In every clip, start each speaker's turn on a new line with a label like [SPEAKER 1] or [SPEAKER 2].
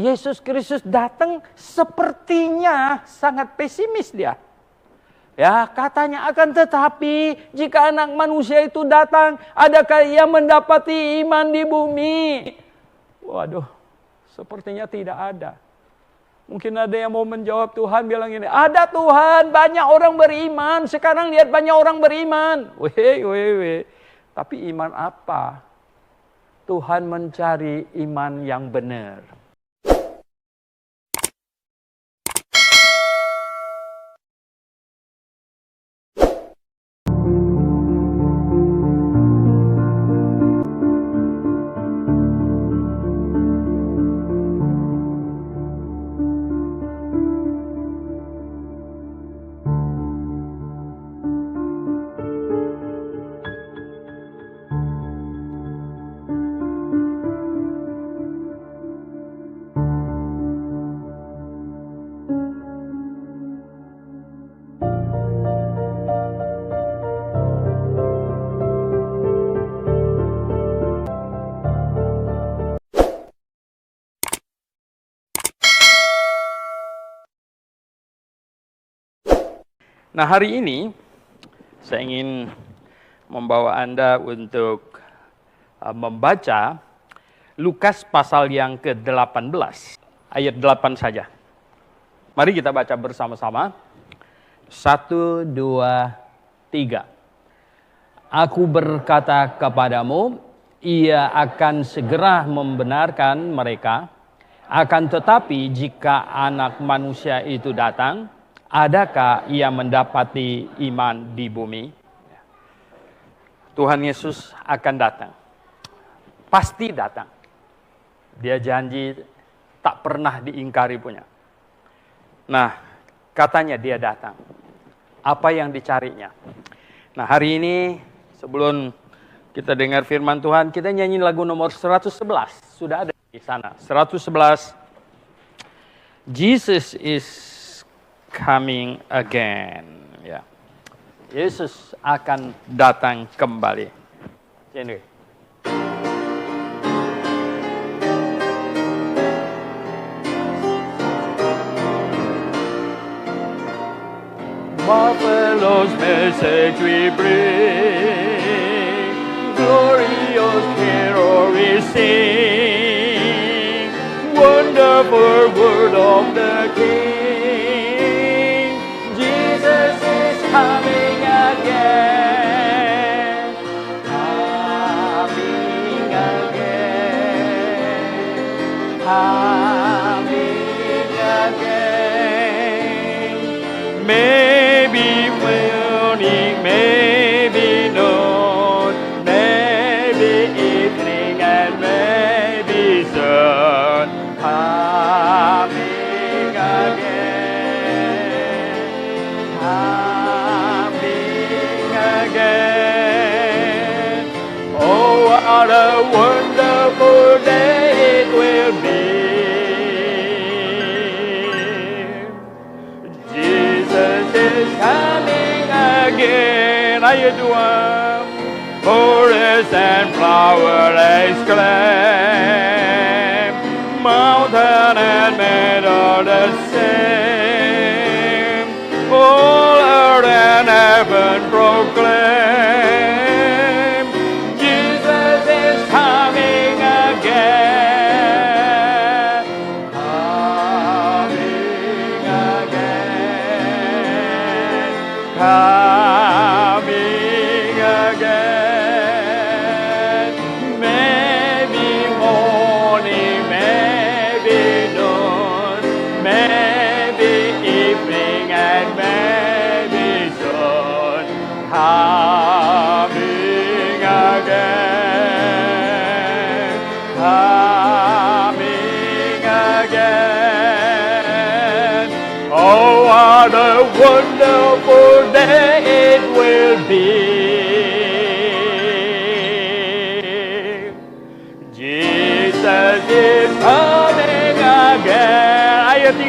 [SPEAKER 1] Yesus Kristus datang sepertinya sangat pesimis dia. Ya, katanya akan tetapi jika Anak Manusia itu datang, adakah ia mendapati iman di bumi? Waduh, sepertinya tidak ada. Mungkin ada yang mau menjawab, Tuhan bilang ini, ada Tuhan, banyak orang beriman. Sekarang lihat banyak orang beriman. Weh. Tapi iman apa? Tuhan mencari iman yang benar. Nah, hari ini saya ingin membawa Anda untuk membaca Lukas pasal yang ke-18, ayat 8 saja. Mari kita baca bersama-sama. 1, 2, 3. Aku berkata kepadamu, ia akan segera membenarkan mereka. Akan tetapi jika Anak Manusia itu datang, adakah ia mendapati iman di bumi? Tuhan Yesus akan datang. Pasti datang. Dia janji tak pernah diingkari punya. Nah, katanya dia datang. Apa yang dicarinya? Nah, hari ini sebelum kita dengar firman Tuhan, kita nyanyi lagu nomor 111. Sudah ada di sana. 111. Jesus is coming again. Ya. Yesus akan datang kembali. Ini. Marvelous message we bring, glorious hero we sing, wonderful word of the King. Jesus is coming again, coming again, coming again. Maybe morning, maybe noon, maybe evening, and maybe sun. Coming again, coming again. Oh, what a wonderful day it will be. Jesus is coming again. Ayat 2. Forest and flower exclaim, mountain and meadow the same, all earth and heaven proclaim, Jesus is coming again, coming again, coming again. Maybe morning, maybe noon, maybe evening, and maybe sun. Coming again, coming again. Oh, what a wonderful day it will be. Jesus is coming again. Ayat 3.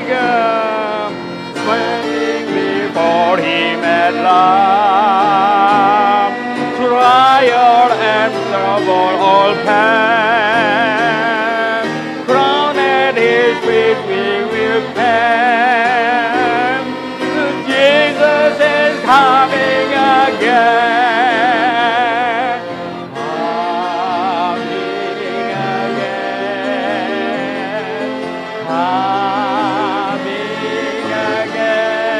[SPEAKER 1] Swaying before him at last, trial and trouble all past, crowned at his it we will come. Jesus is coming again. Coming again. Coming again.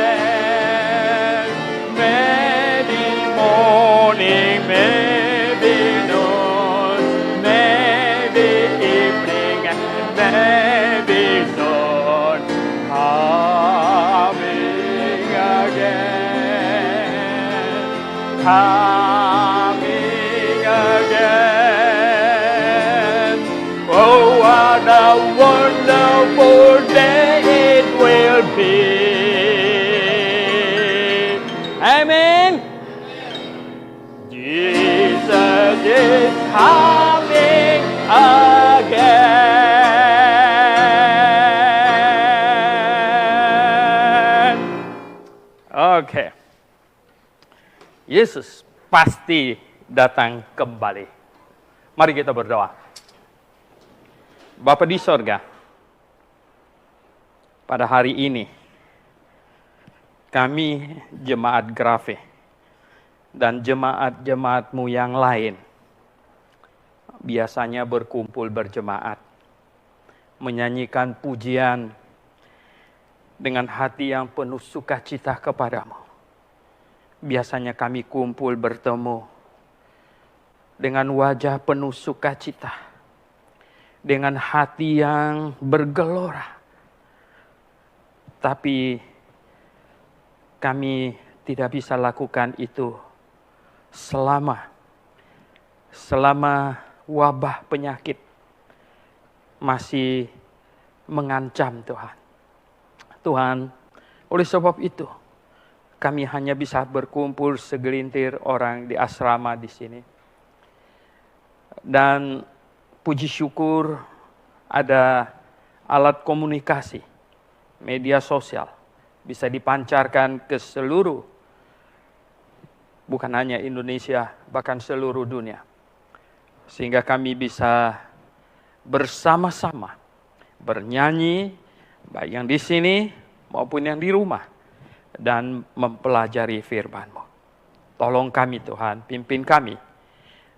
[SPEAKER 1] Maybe morning, maybe noon, maybe evening, maybe dawn. Coming again. Coming again. Oh, what a wonderful day it will be. Amen. Jesus is coming again. Oke. Yesus pasti datang kembali. Mari kita berdoa. Bapa di sorga, pada hari ini, kami jemaat Grafe dan jemaat-jemaat-Mu yang lain biasanya berkumpul berjemaat, menyanyikan pujian dengan hati yang penuh sukacita kepadamu. Biasanya kami kumpul bertemu dengan wajah penuh sukacita, dengan hati yang bergelora. Tapi kami tidak bisa lakukan itu selama wabah penyakit masih mengancam Tuhan. Tuhan, oleh sebab itu kami hanya bisa berkumpul segelintir orang di asrama di sini. Dan puji syukur ada alat komunikasi, media sosial, bisa dipancarkan ke seluruh, bukan hanya Indonesia, bahkan seluruh dunia. Sehingga kami bisa bersama-sama bernyanyi, baik yang di sini maupun yang di rumah, dan mempelajari firman-Mu. Tolong kami Tuhan, pimpin kami.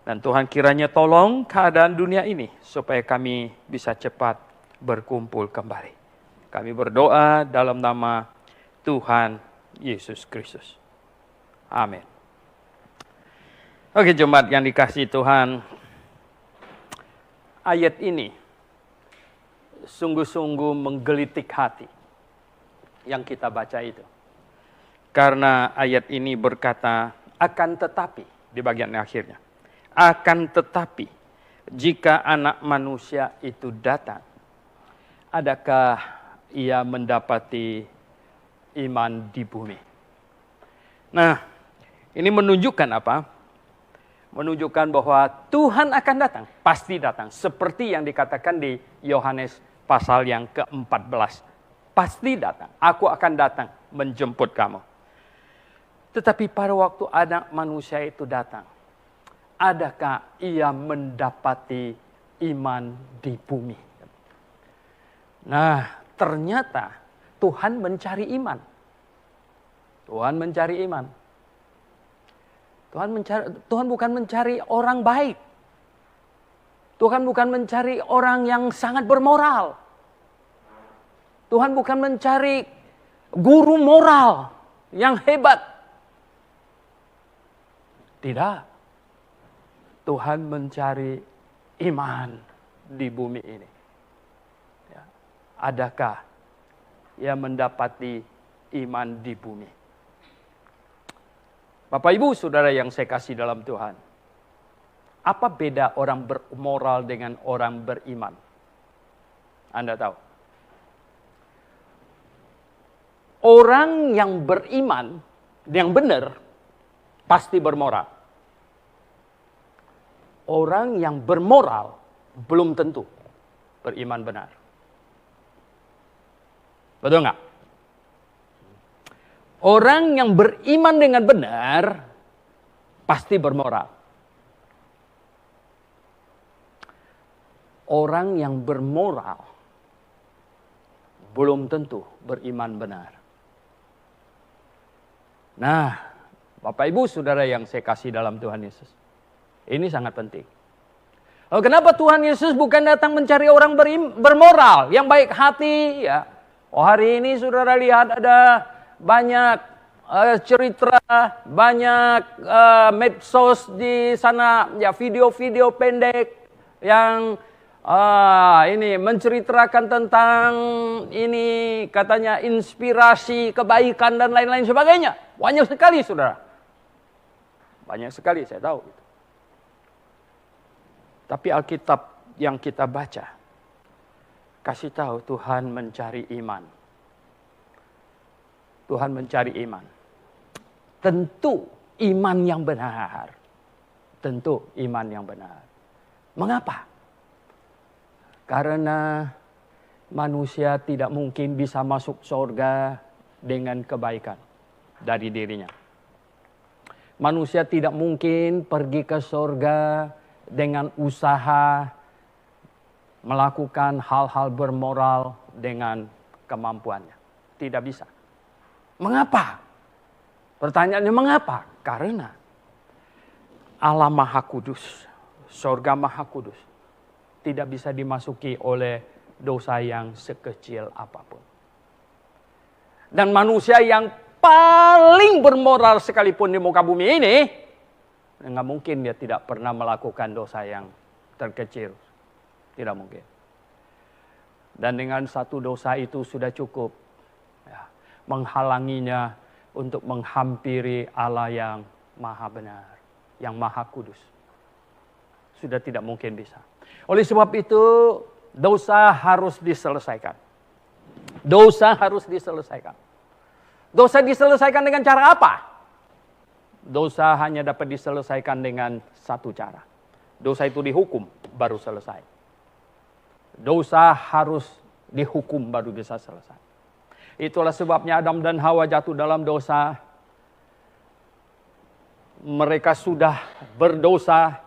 [SPEAKER 1] Dan Tuhan kiranya tolong keadaan dunia ini, supaya kami bisa cepat berkumpul kembali. Kami berdoa dalam nama Tuhan Yesus Kristus. Amin. Oke jemaat yang dikasihi Tuhan, ayat ini sungguh-sungguh menggelitik hati yang kita baca itu. Karena ayat ini berkata, akan tetapi, di bagian akhirnya, akan tetapi, jika anak manusia itu datang, adakah ia mendapati iman di bumi? Nah, ini menunjukkan apa? Menunjukkan bahwa Tuhan akan datang, pasti datang. Seperti yang dikatakan di Yohanes pasal yang ke-14. Pasti datang, aku akan datang menjemput kamu. Tetapi pada waktu anak manusia itu datang, adakah ia mendapati iman di bumi? Nah, ternyata Tuhan mencari iman. Tuhan mencari iman. Tuhan bukan mencari orang baik. Tuhan bukan mencari orang yang sangat bermoral. Tuhan bukan mencari guru moral yang hebat. Tidak. Tuhan mencari iman di bumi ini. Ya. Adakah ia mendapati iman di bumi? Bapak Ibu Saudara yang saya kasih dalam Tuhan, apa beda orang bermoral dengan orang beriman? Anda tahu? Orang yang beriman, yang benar, pasti bermoral. Orang yang bermoral belum tentu beriman benar. Betul nggak? Orang yang beriman dengan benar pasti bermoral. Orang yang bermoral belum tentu beriman benar. Nah, Bapak Ibu Saudara yang saya kasih dalam Tuhan Yesus, ini sangat penting. Lalu kenapa Tuhan Yesus bukan datang mencari orang bermoral, yang baik hati? Ya, hari ini saudara lihat ada banyak cerita, banyak medsos di sana, ya video-video pendek yang ini menceritakan tentang ini katanya inspirasi kebaikan dan lain-lain sebagainya. Banyak sekali saudara. Banyak sekali saya tahu. Tapi Alkitab yang kita baca kasih tahu Tuhan mencari iman. Tuhan mencari iman. Tentu iman yang benar. Tentu iman yang benar. Mengapa? Karena manusia tidak mungkin bisa masuk surga dengan kebaikan dari dirinya. Manusia tidak mungkin pergi ke surga dengan usaha melakukan hal-hal bermoral dengan kemampuannya. Tidak bisa. Mengapa? Pertanyaannya mengapa? Karena Allah Maha Kudus, surga Maha Kudus, tidak bisa dimasuki oleh dosa yang sekecil apapun. Dan manusia yang paling bermoral sekalipun di muka bumi ini, nggak mungkin dia tidak pernah melakukan dosa yang terkecil. Tidak mungkin. Dan dengan satu dosa itu sudah cukup ya, menghalanginya untuk menghampiri Allah yang maha benar, yang maha kudus. Sudah tidak mungkin bisa. Oleh sebab itu, dosa harus diselesaikan. Dosa harus diselesaikan. Dosa diselesaikan dengan cara apa? Dosa hanya dapat diselesaikan dengan satu cara. Dosa itu dihukum, baru selesai. Dosa harus dihukum, baru bisa selesai. Itulah sebabnya Adam dan Hawa jatuh dalam dosa. Mereka sudah berdosa,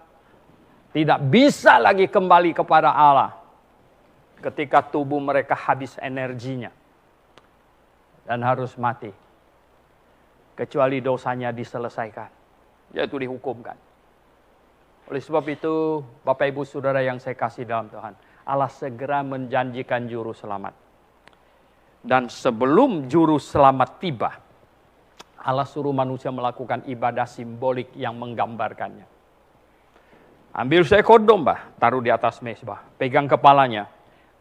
[SPEAKER 1] tidak bisa lagi kembali kepada Allah. Ketika tubuh mereka habis energinya. Dan harus mati. Kecuali dosanya diselesaikan, yaitu dihukumkan. Oleh sebab itu, Bapak Ibu Saudara yang saya kasih dalam Tuhan, Allah segera menjanjikan juru selamat. Dan sebelum juru selamat tiba, Allah suruh manusia melakukan ibadah simbolik yang menggambarkannya. Ambil seekor domba, taruh di atas mezbah, pegang kepalanya,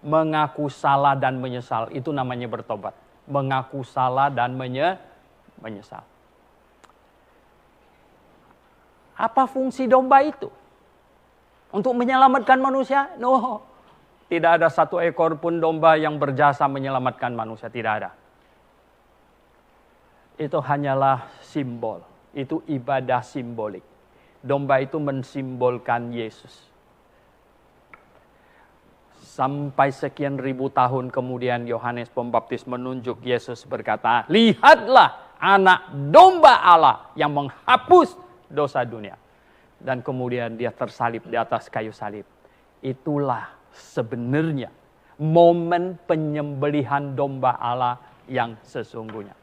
[SPEAKER 1] mengaku salah dan menyesal, itu namanya bertobat. Mengaku salah dan menyesal. Apa fungsi domba itu? Untuk menyelamatkan manusia? No. Tidak ada satu ekor pun domba yang berjasa menyelamatkan manusia. Tidak ada. Itu hanyalah simbol. Itu ibadah simbolik. Domba itu mensimbolkan Yesus. Sampai sekian ribu tahun kemudian Yohanes Pembaptis menunjuk Yesus berkata, lihatlah anak domba Allah yang menghapus dosa dunia. Dan kemudian dia tersalib di atas kayu salib. Itulah sebenarnya momen penyembelihan domba Allah yang sesungguhnya.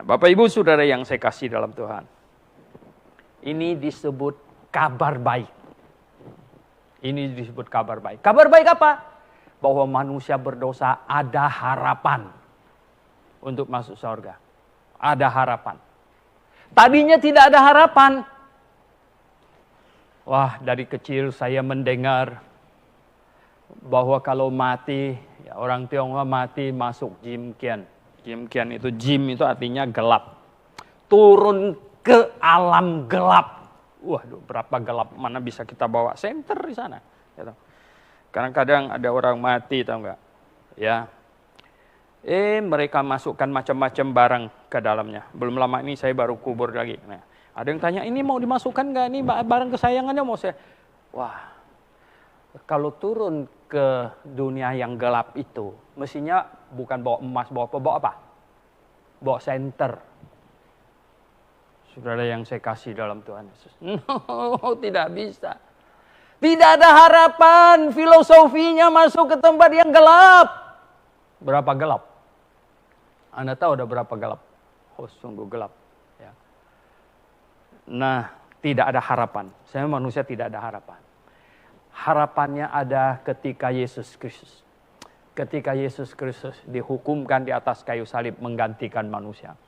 [SPEAKER 1] Bapak Ibu Saudara yang saya kasih dalam Tuhan. Ini disebut kabar baik. Ini disebut kabar baik. Kabar baik apa? Bahwa manusia berdosa ada harapan untuk masuk surga. Ada harapan. Tadinya tidak ada harapan. Wah, dari kecil saya mendengar bahwa kalau mati, ya orang Tionghoa mati masuk jimkian. Jimkian itu, jim itu artinya gelap. Turun ke alam gelap. Waduh, berapa gelap, mana bisa kita bawa senter di sana. Kadang-kadang ada orang mati, tahu nggak? Ya, mereka masukkan macam-macam barang ke dalamnya. Belum lama ini saya baru kubur lagi. Nah, ada yang tanya, ini mau dimasukkan nggak? Ini barang kesayangannya mau saya. Wah, kalau turun ke dunia yang gelap itu, mestinya bukan bawa emas, bawa apa? Bawa senter. Saudara yang saya kasih dalam Tuhan Yesus. No, tidak bisa. Tidak ada harapan, filosofinya masuk ke tempat yang gelap. Berapa gelap? Anda tahu ada berapa gelap? Oh, sungguh gelap. Ya. Nah, tidak ada harapan. Saya manusia tidak ada harapan. Harapannya ada ketika Yesus Kristus. Ketika Yesus Kristus dihukumkan di atas kayu salib menggantikan manusia.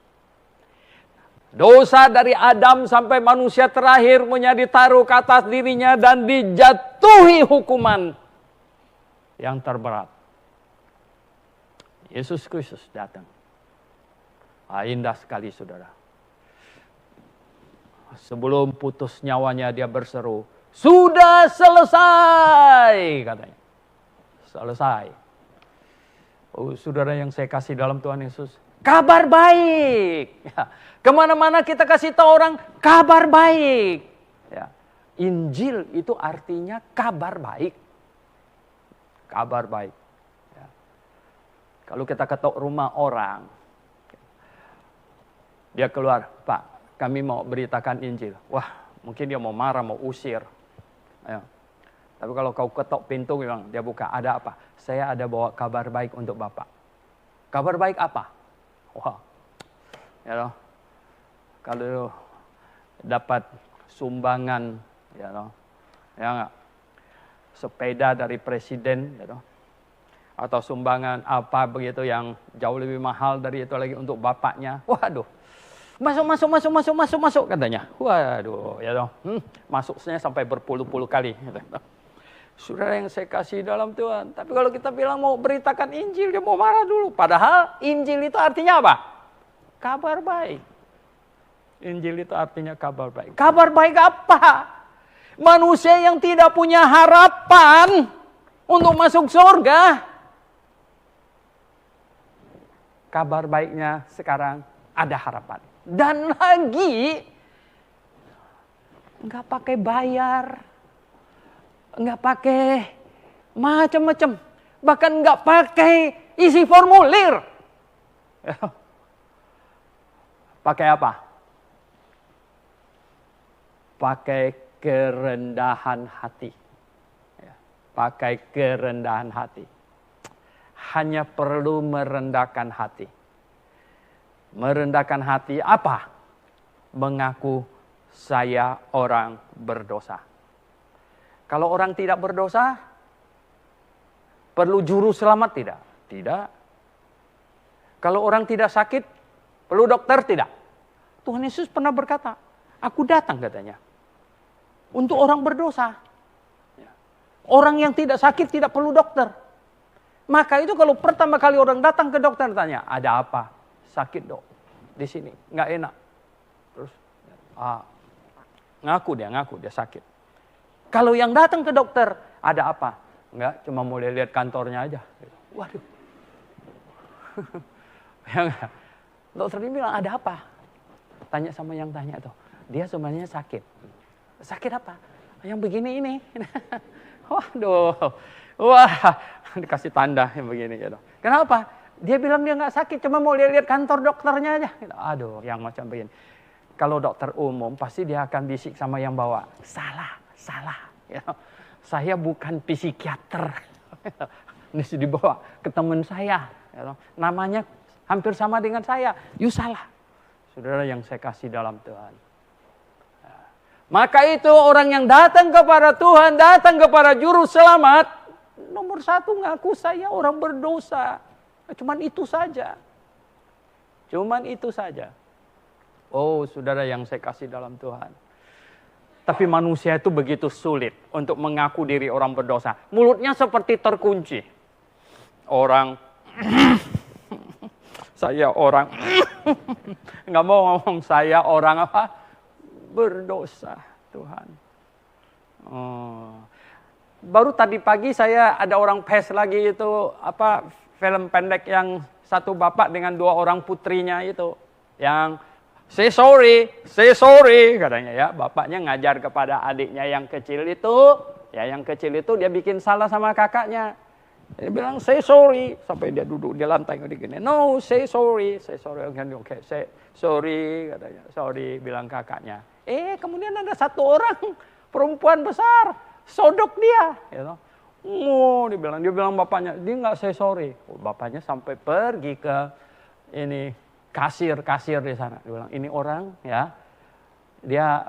[SPEAKER 1] Dosa dari Adam sampai manusia terakhir ditaruh ke atas dirinya dan dijatuhi hukuman yang terberat. Yesus Kristus datang. Indah sekali saudara. Sebelum putus nyawanya dia berseru, sudah selesai katanya. Selesai. Oh saudara yang saya kasih dalam Tuhan Yesus. Kabar baik. Ya. Kemana-mana kita kasih tahu orang kabar baik. Ya. Injil itu artinya kabar baik. Kabar baik. Ya. Kalau kita ketok rumah orang, dia keluar, Pak, kami mau beritakan Injil. Wah, mungkin dia mau marah, mau usir. Ya. Tapi kalau kau ketok pintu, bilang, dia buka, ada apa? Saya ada bawa kabar baik untuk Bapak. Kabar baik apa? Wah, ya loh. Kalau dapat sumbangan, ya loh, ya nggak, sepeda dari presiden, ya loh, atau sumbangan apa begitu yang jauh lebih mahal dari itu lagi untuk bapaknya, waduh, masuk katanya, waduh, ya loh, masuknya sampai berpuluh-puluh kali. Gitu. Saudara yang saya kasih dalam Tuhan. Tapi kalau kita bilang mau beritakan Injil, dia mau marah dulu. Padahal Injil itu artinya apa? Kabar baik. Injil itu artinya kabar baik. Kabar baik apa? Manusia yang tidak punya harapan untuk masuk surga. Kabar baiknya sekarang ada harapan. Dan lagi, nggak pakai bayar. Nggak pakai macam-macam, bahkan nggak pakai isi formulir. Pakai apa? Pakai kerendahan hati. Pakai kerendahan hati. Hanya perlu merendahkan hati. Merendahkan hati apa? Mengaku saya orang berdosa. Kalau orang tidak berdosa, perlu juru selamat tidak? Tidak. Kalau orang tidak sakit, perlu dokter tidak? Tuhan Yesus pernah berkata, aku datang katanya, untuk orang berdosa. Orang yang tidak sakit tidak perlu dokter. Maka itu kalau pertama kali orang datang ke dokter tanya, ada apa? Sakit dok, di sini, nggak enak. Terus, ngaku dia sakit. Kalau yang datang ke dokter, ada apa? Enggak, cuma mau lihat kantornya aja. Waduh. Ya enggak? Dokter ini bilang, ada apa? Tanya sama yang tanya tuh. Dia sebenarnya sakit. Sakit apa? Yang begini ini. Waduh. Wah, dikasih tanda yang begini gitu. Kenapa? Dia bilang dia enggak sakit, cuma mau lihat kantor dokternya aja. Aduh, yang macam begini. Kalau dokter umum, pasti dia akan bisik sama yang bawa. Salah. Ya. Saya bukan psikiater. Ini dibawa ke teman saya. Ya. Namanya hampir sama dengan saya. You salah. Saudara yang saya kasih dalam Tuhan. Ya. Maka itu orang yang datang kepada Tuhan, datang kepada Juru Selamat. Nomor satu ngaku saya orang berdosa. Cuman itu saja. Oh saudara yang saya kasih dalam Tuhan. Tapi manusia itu begitu sulit untuk mengaku diri orang berdosa. Mulutnya seperti terkunci. Orang, saya orang, nggak mau ngomong saya orang apa? Berdosa, Tuhan. Baru tadi pagi saya ada orang pes lagi itu, film pendek yang satu bapak dengan dua orang putrinya itu. Yang say sorry katanya ya. Bapaknya ngajar kepada adiknya yang kecil itu. Ya yang kecil itu dia bikin salah sama kakaknya. Dia bilang say sorry. Sampai dia duduk di lantai gini. No, say sorry. Oke, say sorry katanya. Sorry bilang kakaknya. Kemudian ada satu orang perempuan besar. sodok dia. Gitu. Dia bilang bapaknya, dia nggak say sorry. Bapaknya sampai pergi ke ini kasir di sana. Dia bilang, ini orang ya, dia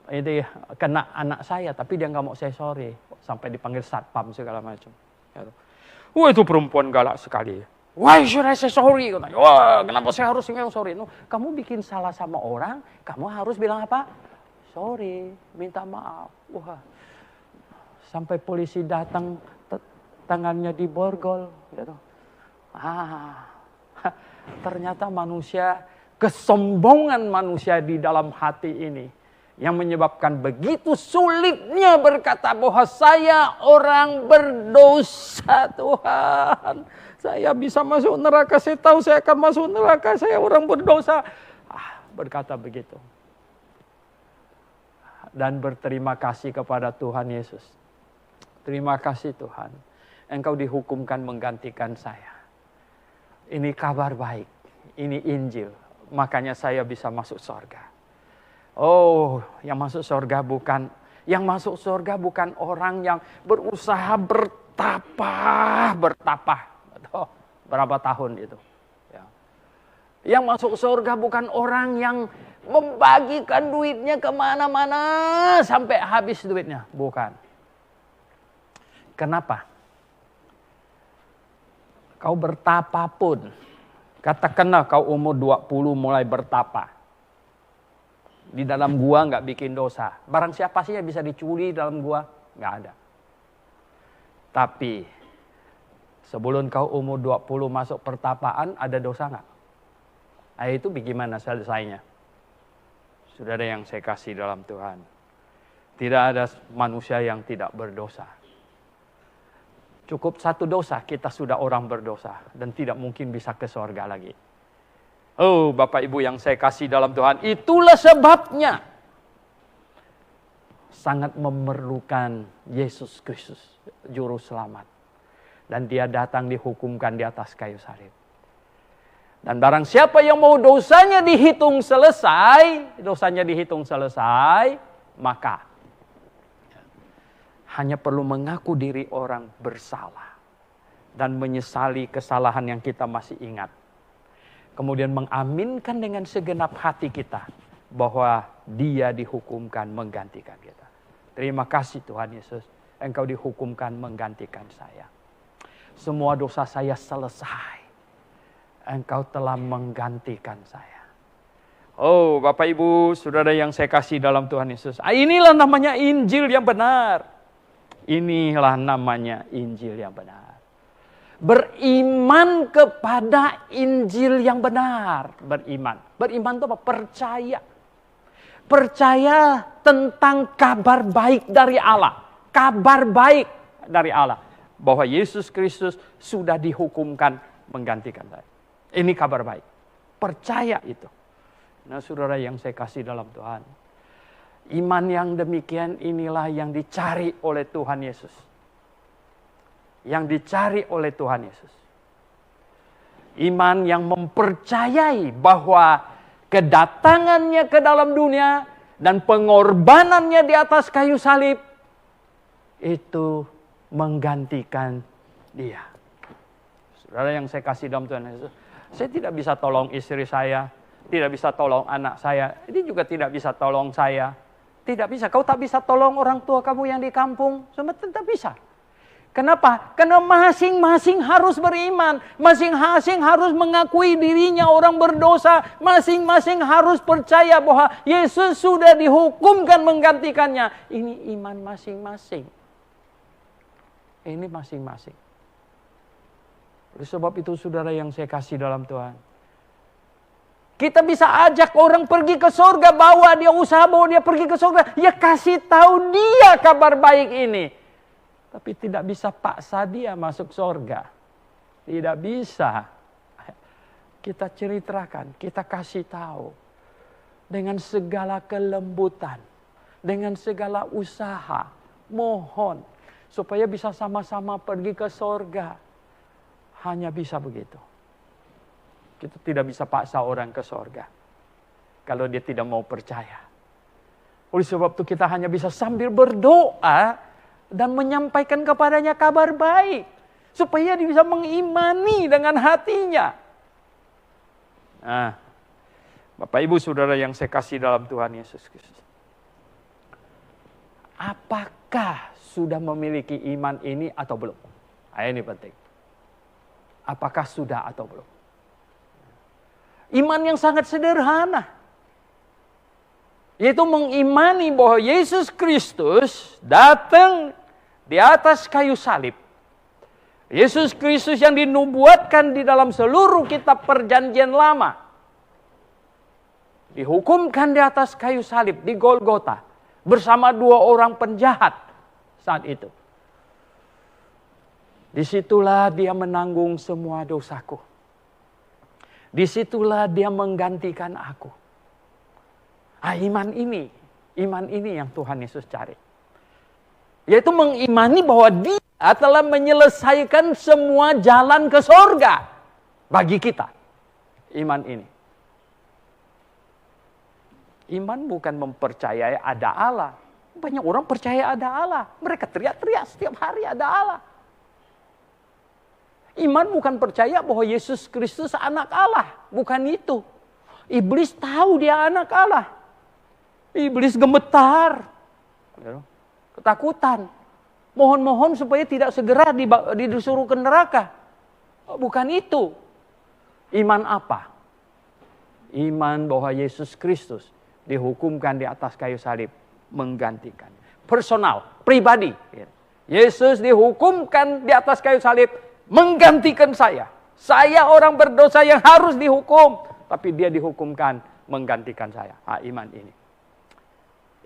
[SPEAKER 1] ini kena anak saya, tapi dia nggak mau say sorry. Sampai dipanggil satpam segala macam. Gitu. Wah, itu perempuan galak sekali. Why should I say sorry? Wah, kenapa saya harus bilang sorry? No, kamu bikin salah sama orang, kamu harus bilang apa? Sorry, minta maaf. Wah, sampai polisi datang, tangannya diborgol. Gitu. Ternyata manusia, kesombongan manusia di dalam hati ini yang menyebabkan begitu sulitnya berkata bahwa saya orang berdosa, Tuhan. Saya bisa masuk neraka, saya tahu saya akan masuk neraka, saya orang berdosa. Berkata begitu. Dan berterima kasih kepada Tuhan Yesus. Terima kasih Tuhan, Engkau dihukumkan menggantikan saya. Ini kabar baik, ini Injil, makanya saya bisa masuk surga. Oh, yang masuk surga bukan orang yang berusaha bertapa. Berapa tahun itu. Ya. Yang masuk surga bukan orang yang membagikan duitnya kemana-mana sampai habis duitnya. Bukan. Kenapa? Kau bertapa pun, katakanlah kau umur 20 mulai bertapa. Di dalam gua nggak bikin dosa. Barang siapa sih yang bisa dicuri dalam gua? Nggak ada. Tapi sebelum kau umur 20 masuk pertapaan, ada dosa nggak? Itu bagaimana selesainya? Saudara yang saya kasih dalam Tuhan. Tidak ada manusia yang tidak berdosa. Cukup satu dosa, kita sudah orang berdosa. Dan tidak mungkin bisa ke surga lagi. Oh, Bapak Ibu yang saya kasih dalam Tuhan. Itulah sebabnya sangat memerlukan Yesus Kristus, Juru Selamat. Dan dia datang dihukumkan di atas kayu salib. Dan barang siapa yang mau dosanya dihitung selesai, maka hanya perlu mengaku diri orang bersalah. Dan menyesali kesalahan yang kita masih ingat. Kemudian mengaminkan dengan segenap hati kita bahwa dia dihukumkan menggantikan kita. Terima kasih Tuhan Yesus, Engkau dihukumkan menggantikan saya. Semua dosa saya selesai. Engkau telah menggantikan saya. Oh Bapak Ibu, saudara yang saya kasih dalam Tuhan Yesus. Inilah namanya Injil yang benar. Inilah namanya Injil yang benar. Beriman kepada Injil yang benar. Beriman itu apa? Percaya. Percaya tentang kabar baik dari Allah. Kabar baik dari Allah. Bahwa Yesus Kristus sudah dihukumkan menggantikan saya. Ini kabar baik. Percaya itu. Nah saudara yang saya kasih dalam Tuhan. Iman yang demikian inilah yang dicari oleh Tuhan Yesus. Yang dicari oleh Tuhan Yesus. Iman yang mempercayai bahwa kedatangannya ke dalam dunia dan pengorbanannya di atas kayu salib itu menggantikan dia. Saudara yang saya kasih dalam Tuhan Yesus, saya tidak bisa tolong istri saya, tidak bisa tolong anak saya, ini juga tidak bisa tolong saya. Tidak bisa, kau tak bisa tolong orang tua kamu yang di kampung, semua tidak bisa. Kenapa? Karena masing-masing harus beriman, masing-masing harus mengakui dirinya orang berdosa, masing-masing harus percaya bahwa Yesus sudah dihukumkan menggantikannya. Ini iman masing-masing. Ini masing-masing. Oleh sebab itu saudara yang saya kasih dalam Tuhan. Kita bisa ajak orang pergi ke surga, bawa dia usaha, bawa dia pergi ke surga. Ya kasih tahu dia kabar baik ini. Tapi tidak bisa paksa dia masuk surga. Tidak bisa. Kita ceritakan, kita kasih tahu. Dengan segala kelembutan. Dengan segala usaha. Mohon. Supaya bisa sama-sama pergi ke surga. Hanya bisa begitu. Kita tidak bisa paksa orang ke surga. Kalau dia tidak mau percaya. Oleh sebab itu kita hanya bisa sambil berdoa. dan menyampaikan kepadanya kabar baik. Supaya dia bisa mengimani dengan hatinya. Nah, Bapak Ibu Saudara yang saya kasih dalam Tuhan Yesus Kristus. Apakah sudah memiliki iman ini atau belum? Nah, ini penting. Apakah sudah atau belum? Iman yang sangat sederhana. Yaitu mengimani bahwa Yesus Kristus datang di atas kayu salib. Yesus Kristus yang dinubuatkan di dalam seluruh kitab perjanjian lama. Dihukumkan di atas kayu salib di Golgota. Bersama 2 orang penjahat saat itu. Disitulah dia menanggung semua dosaku. Disitulah dia menggantikan aku. Iman ini yang Tuhan Yesus cari. Yaitu mengimani bahwa dia telah menyelesaikan semua jalan ke surga bagi kita. Iman ini. Iman bukan mempercayai ada Allah. Banyak orang percaya ada Allah. Mereka teriak-teriak setiap hari ada Allah. Iman bukan percaya bahwa Yesus Kristus anak Allah. Bukan itu. Iblis tahu dia anak Allah. Iblis gemetar. Ketakutan. Mohon-mohon supaya tidak segera disuruh ke neraka. Bukan itu. Iman apa? Iman bahwa Yesus Kristus dihukumkan di atas kayu salib, menggantikan. Personal, pribadi. Yesus dihukumkan di atas kayu salib, menggantikan saya. Saya orang berdosa yang harus dihukum, tapi dia dihukumkan menggantikan saya. Iman ini.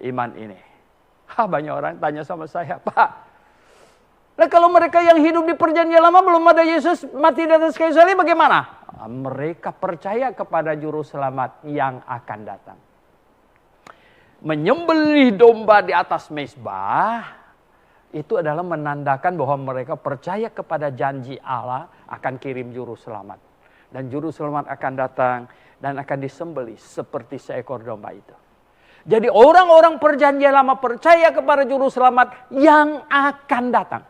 [SPEAKER 1] Iman ini. Banyak orang tanya sama saya, Pak, nah kalau mereka yang hidup di perjanjian lama belum ada Yesus mati di atas kayu salib bagaimana? Mereka percaya kepada juru selamat yang akan datang. Menyembelih domba di atas mezbah itu adalah menandakan bahwa mereka percaya kepada janji Allah akan kirim juru selamat. Dan juru selamat akan datang dan akan disembelih seperti seekor domba itu. Jadi orang-orang perjanjian lama percaya kepada juru selamat yang akan datang.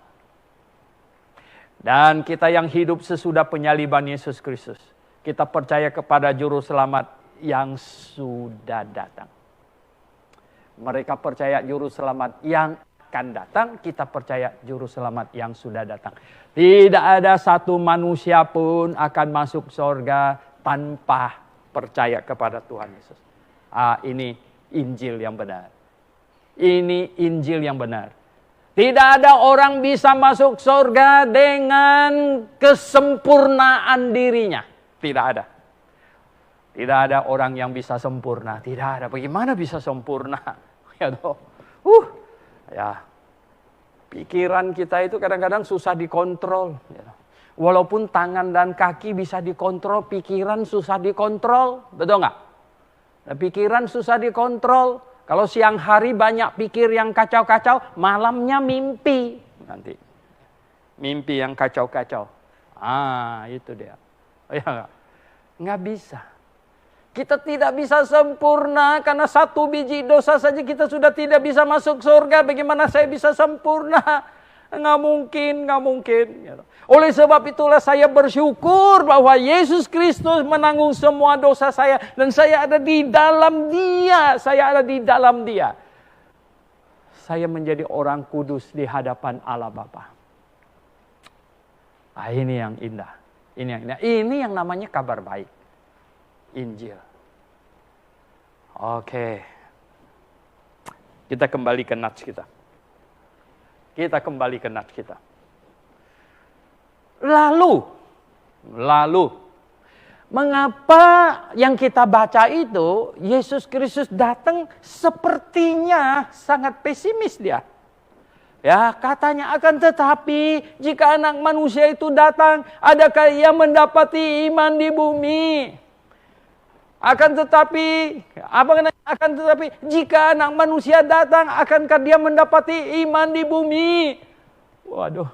[SPEAKER 1] Dan kita yang hidup sesudah penyaliban Yesus Kristus, kita percaya kepada juru selamat yang sudah datang. Mereka percaya juru selamat yang akan datang, kita percaya juru selamat yang sudah datang. Tidak ada satu manusia pun akan masuk surga tanpa percaya kepada Tuhan Yesus. Ini Injil yang benar. Ini Injil yang benar. Tidak ada orang bisa masuk surga dengan kesempurnaan dirinya. Tidak ada. Tidak ada orang yang bisa sempurna. Tidak ada. Bagaimana bisa sempurna? Pikiran kita itu kadang-kadang susah dikontrol. Walaupun tangan dan kaki bisa dikontrol, pikiran susah dikontrol. Betul nggak? Nah, pikiran susah dikontrol. Kalau siang hari banyak pikir yang kacau-kacau, malamnya mimpi. Nanti mimpi yang kacau-kacau. Itu dia. Nggak bisa. Kita tidak bisa sempurna karena satu biji dosa saja kita sudah tidak bisa masuk surga. Bagaimana saya bisa sempurna? Nggak mungkin. Oleh sebab itulah saya bersyukur bahwa Yesus Kristus menanggung semua dosa saya. Dan saya ada di dalam Dia. Saya menjadi orang kudus di hadapan Allah Bapa. Ini yang indah. Ini yang namanya kabar baik. Injil. Oke. Kita kembali ke nats kita. Lalu, mengapa yang kita baca itu, Yesus Kristus datang sepertinya sangat pesimis dia. Ya, katanya akan tetapi jika anak manusia itu datang, adakah ia mendapati iman di bumi? Akan tetapi jika anak manusia datang, akankah dia mendapati iman di bumi? Waduh,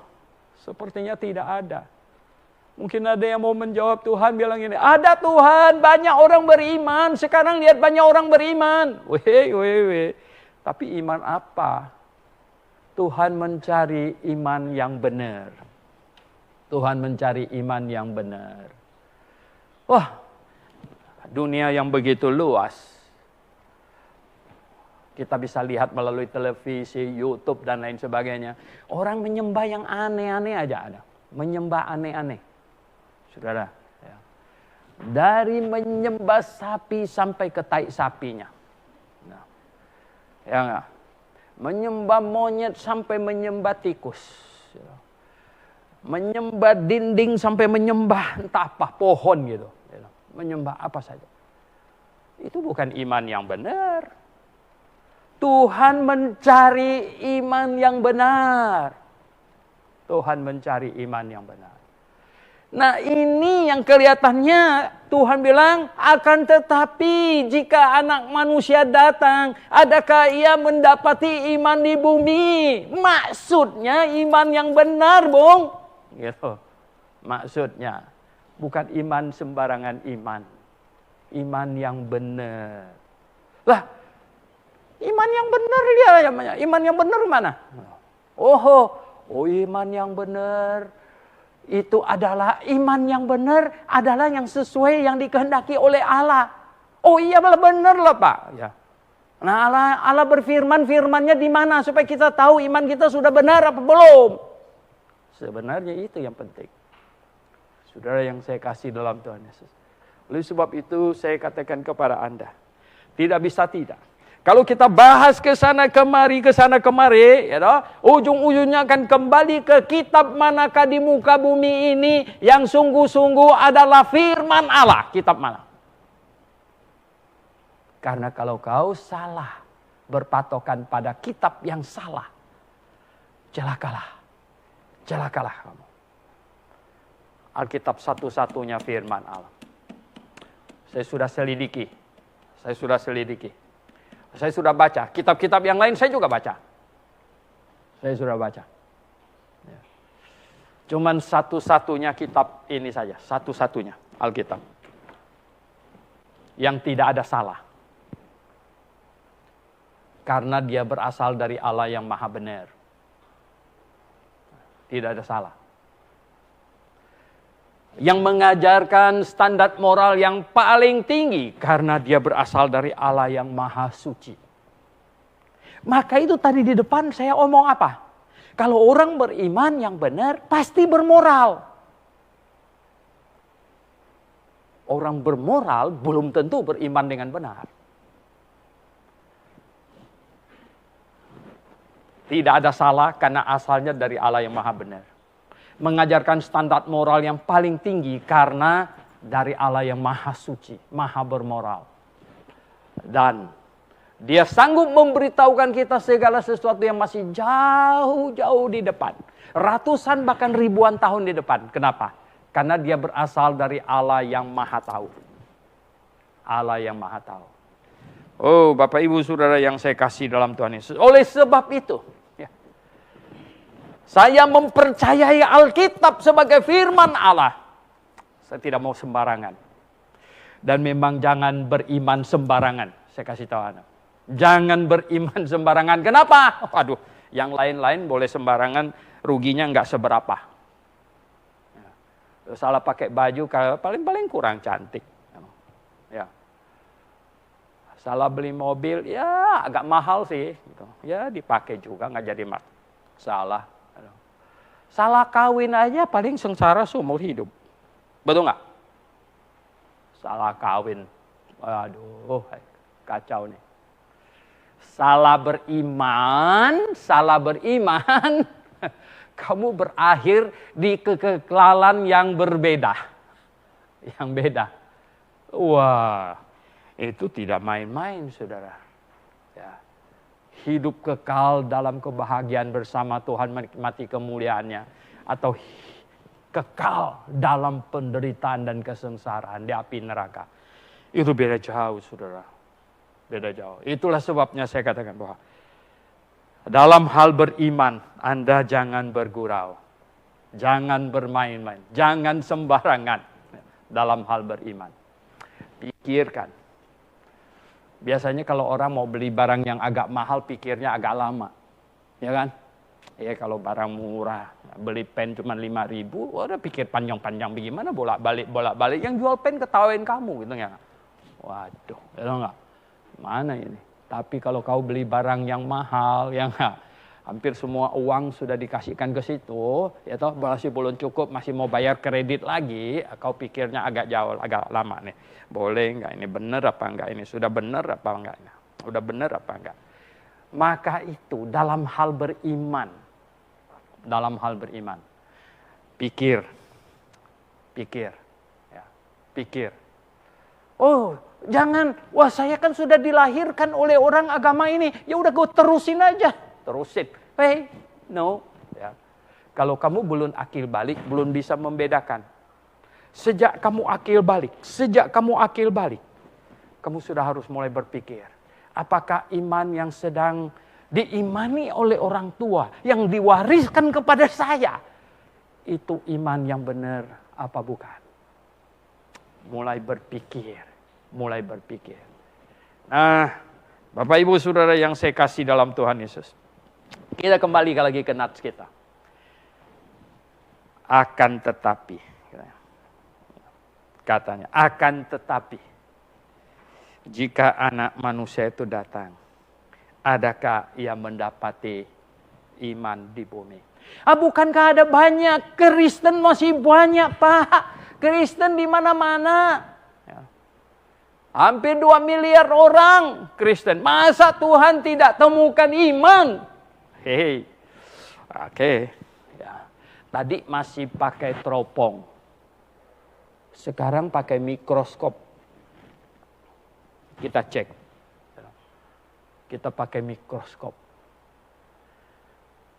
[SPEAKER 1] sepertinya tidak ada. Mungkin ada yang mau menjawab, Tuhan bilang ini, ada Tuhan, banyak orang beriman. Sekarang lihat banyak orang beriman. Tapi iman apa? Tuhan mencari iman yang benar. Tuhan mencari iman yang benar. Wah, dunia yang begitu luas. Kita bisa lihat melalui televisi, YouTube, dan lain sebagainya. Orang menyembah yang aneh-aneh aja ada. Menyembah aneh-aneh. Saudara. Ya. Dari menyembah sapi sampai ke tai sapinya. Nah, ya enggak? Menyembah monyet sampai menyembah tikus. Ya. Menyembah dinding sampai menyembah entah apa, pohon gitu. Ya. Menyembah apa saja. Itu bukan iman yang benar. Tuhan mencari iman yang benar. Tuhan mencari iman yang benar. Nah, ini yang kelihatannya Tuhan bilang, akan tetapi jika anak manusia datang, adakah ia mendapati iman di bumi? Maksudnya iman yang benar, Bung. Gitu. Maksudnya bukan iman sembarangan iman. Iman yang benar. Lah, iman yang benar dia namanya. Iman yang benar mana? Oh, iman yang benar itu adalah iman yang benar adalah yang sesuai yang dikehendaki oleh Allah. Oh iya benar lah Pak. Ya. Nah Allah berfirman, firmannya di mana supaya kita tahu iman kita sudah benar apa belum? Sebenarnya itu yang penting. Saudara yang saya kasih dalam Tuhan Yesus. Oleh sebab itu saya katakan kepada Anda, tidak bisa tidak. Kalau kita bahas ke sana kemari, ya toh, ujung-ujungnya akan kembali ke kitab manakah di muka bumi ini yang sungguh-sungguh adalah firman Allah. Kitab mana? Karena kalau kau salah berpatokan pada kitab yang salah, celakalah. Celakalah kamu. Alkitab satu-satunya firman Allah. Saya sudah selidiki. Saya sudah baca. Kitab-kitab yang lain saya juga baca. Saya sudah baca. Ya. Cuman satu-satunya kitab ini saja. Satu-satunya Alkitab. Yang tidak ada salah. Karena dia berasal dari Allah yang maha benar. Tidak ada salah. Yang mengajarkan standar moral yang paling tinggi karena dia berasal dari Allah yang maha suci. Maka itu tadi di depan saya omong apa? Kalau orang beriman yang benar pasti bermoral. Orang bermoral belum tentu beriman dengan benar. Tidak ada salah karena asalnya dari Allah yang maha benar. Mengajarkan standar moral yang paling tinggi karena dari Allah yang maha suci, maha bermoral. Dan dia sanggup memberitahukan kita segala sesuatu yang masih jauh-jauh di depan. Ratusan bahkan ribuan tahun di depan. Kenapa? Karena dia berasal dari Allah yang maha tahu. Allah yang maha tahu. Oh Bapak Ibu Saudara yang saya kasih dalam Tuhan Yesus. Oleh sebab itu, saya mempercayai Alkitab sebagai firman Allah. Saya tidak mau sembarangan. Dan memang jangan beriman sembarangan. Saya kasih tahu Anda. Jangan beriman sembarangan. Kenapa? Waduh, yang lain-lain boleh sembarangan, ruginya nggak seberapa. Salah pakai baju, paling-paling kurang cantik. Ya. Salah beli mobil, ya agak mahal sih. Ya dipakai juga, nggak jadi salah. Salah kawin aja paling sengsara seumur hidup. Betul nggak? Salah kawin. Waduh, kacau nih. Salah beriman. Kamu berakhir di kekekalan yang berbeda. Yang beda. Wah, itu tidak main-main, saudara. Ya. Hidup kekal dalam kebahagiaan bersama Tuhan menikmati kemuliaannya. Atau kekal dalam penderitaan dan kesengsaraan di api neraka. Itu beda jauh, saudara. Beda jauh. Itulah sebabnya saya katakan bahwa dalam hal beriman, Anda jangan bergurau. Jangan bermain-main. Jangan sembarangan dalam hal beriman. Pikirkan. Biasanya kalau orang mau beli barang yang agak mahal, pikirnya agak lama. Ya kan? Ya kalau barang murah, beli pen cuma 5.000, udah pikir panjang-panjang bagaimana bolak-balik. Yang jual pen ketawain kamu gitu ya. Waduh, itu enggak. Mana ini? Tapi kalau kau beli barang yang mahal, yang hampir semua uang sudah dikasihkan ke situ, ya toh masih belum cukup, masih mau bayar kredit lagi, kau pikirnya agak jauh, agak lama nih. Boleh enggak ini, benar apa enggak ini, sudah benar apa enggak ini, udah benar apa enggak. Maka itu dalam hal beriman, pikir, ya, pikir. Oh, jangan, wah saya kan sudah dilahirkan oleh orang agama ini, ya udah gue terusin aja. Terusin. Hey, no. Ya. Kalau kamu belum akil balik, belum bisa membedakan. Sejak kamu akil balik, kamu sudah harus mulai berpikir. Apakah iman yang sedang diimani oleh orang tua, yang diwariskan kepada saya, itu iman yang benar apa bukan? Mulai berpikir. Nah, Bapak Ibu Saudara yang saya kasih dalam Tuhan Yesus. Kita kembali lagi ke nats kita. Akan tetapi, katanya, akan tetapi, jika anak manusia itu datang, adakah ia mendapati iman di bumi? Bukankah ada banyak Kristen, masih banyak Pak. Kristen di mana-mana. Ya. Hampir 2 miliar orang Kristen. Masa Tuhan tidak temukan iman? Hei, oke. Ya. Tadi masih pakai teropong. Sekarang pakai mikroskop. Kita cek. Kita pakai mikroskop.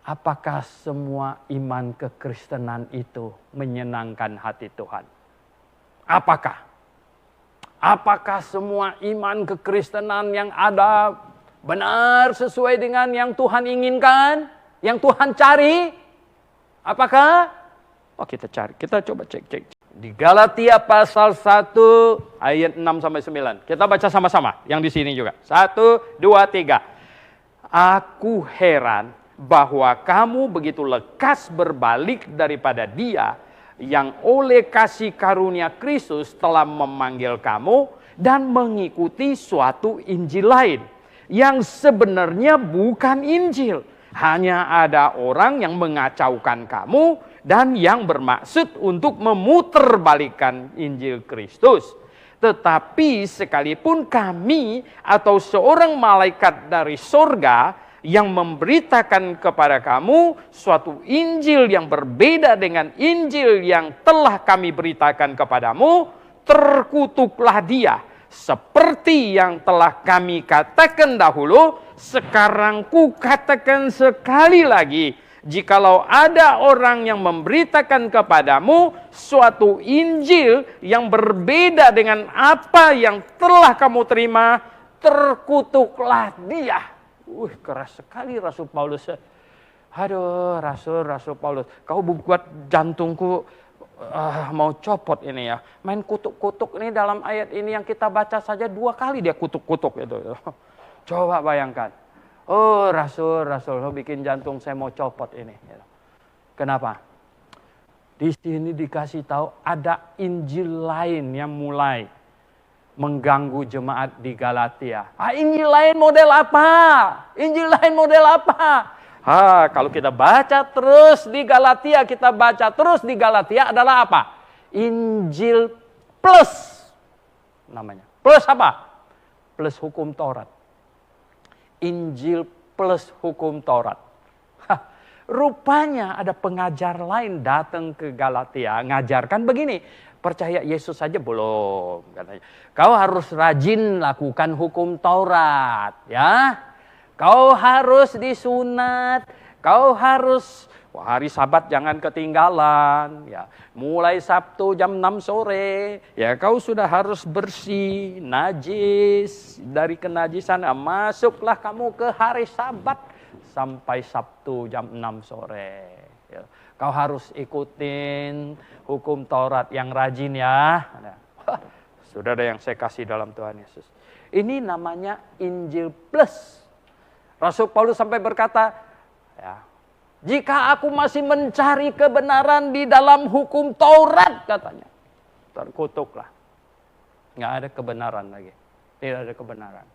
[SPEAKER 1] Apakah semua iman kekristenan itu menyenangkan hati Tuhan? Apakah semua iman kekristenan yang ada benar sesuai dengan yang Tuhan inginkan? Yang Tuhan cari? Apakah? Oh, kita cari. Kita coba cek. Di Galatia pasal 1 ayat 6-9. Kita baca sama-sama. Yang di sini juga. 1, 2, 3. Aku heran bahwa kamu begitu lekas berbalik daripada Dia yang oleh kasih karunia Kristus telah memanggil kamu dan mengikuti suatu Injil lain yang sebenarnya bukan Injil. Hanya ada orang yang mengacaukan kamu dan yang bermaksud untuk memutarbalikkan Injil Kristus. Tetapi sekalipun kami atau seorang malaikat dari sorga yang memberitakan kepada kamu suatu Injil yang berbeda dengan Injil yang telah kami beritakan kepadamu, terkutuklah dia. Seperti yang telah kami katakan dahulu, sekarang ku katakan sekali lagi, jikalau ada orang yang memberitakan kepadamu suatu Injil yang berbeda dengan apa yang telah kamu terima, terkutuklah dia. Keras sekali Rasul Paulus. Aduh, Rasul Paulus, kau buat jantungku mau copot ini ya. Main kutuk-kutuk ini dalam ayat ini yang kita baca saja 2 kali dia kutuk-kutuk itu. Coba bayangkan. Oh, Rasul, lo bikin jantung saya mau copot ini. Kenapa? Di sini dikasih tahu ada Injil lain yang mulai mengganggu jemaat di Galatia. Injil lain model apa? Kalau kita baca terus di Galatia, adalah apa? Injil plus namanya. Plus apa? Plus hukum Taurat. Injil plus hukum Taurat. Rupanya ada pengajar lain datang ke Galatia, ngajarkan begini. Percaya Yesus saja belum, katanya. Kau harus rajin lakukan hukum Taurat, ya. Kau harus disunat, kau harus hari Sabat jangan ketinggalan, ya. Mulai Sabtu jam 6 sore, ya kau sudah harus bersih, najis, dari kenajisan, masuklah kamu ke hari Sabat sampai Sabtu jam 6 sore. Ya. Kau harus ikutin hukum Taurat yang rajin ya. Saudara yang saya kasih dalam Tuhan Yesus. Ini namanya Injil plus. Rasul Paulus sampai berkata, ya, Jika aku masih mencari kebenaran di dalam hukum Taurat, katanya, terkutuklah. Nggak ada kebenaran lagi. Tidak ada kebenaran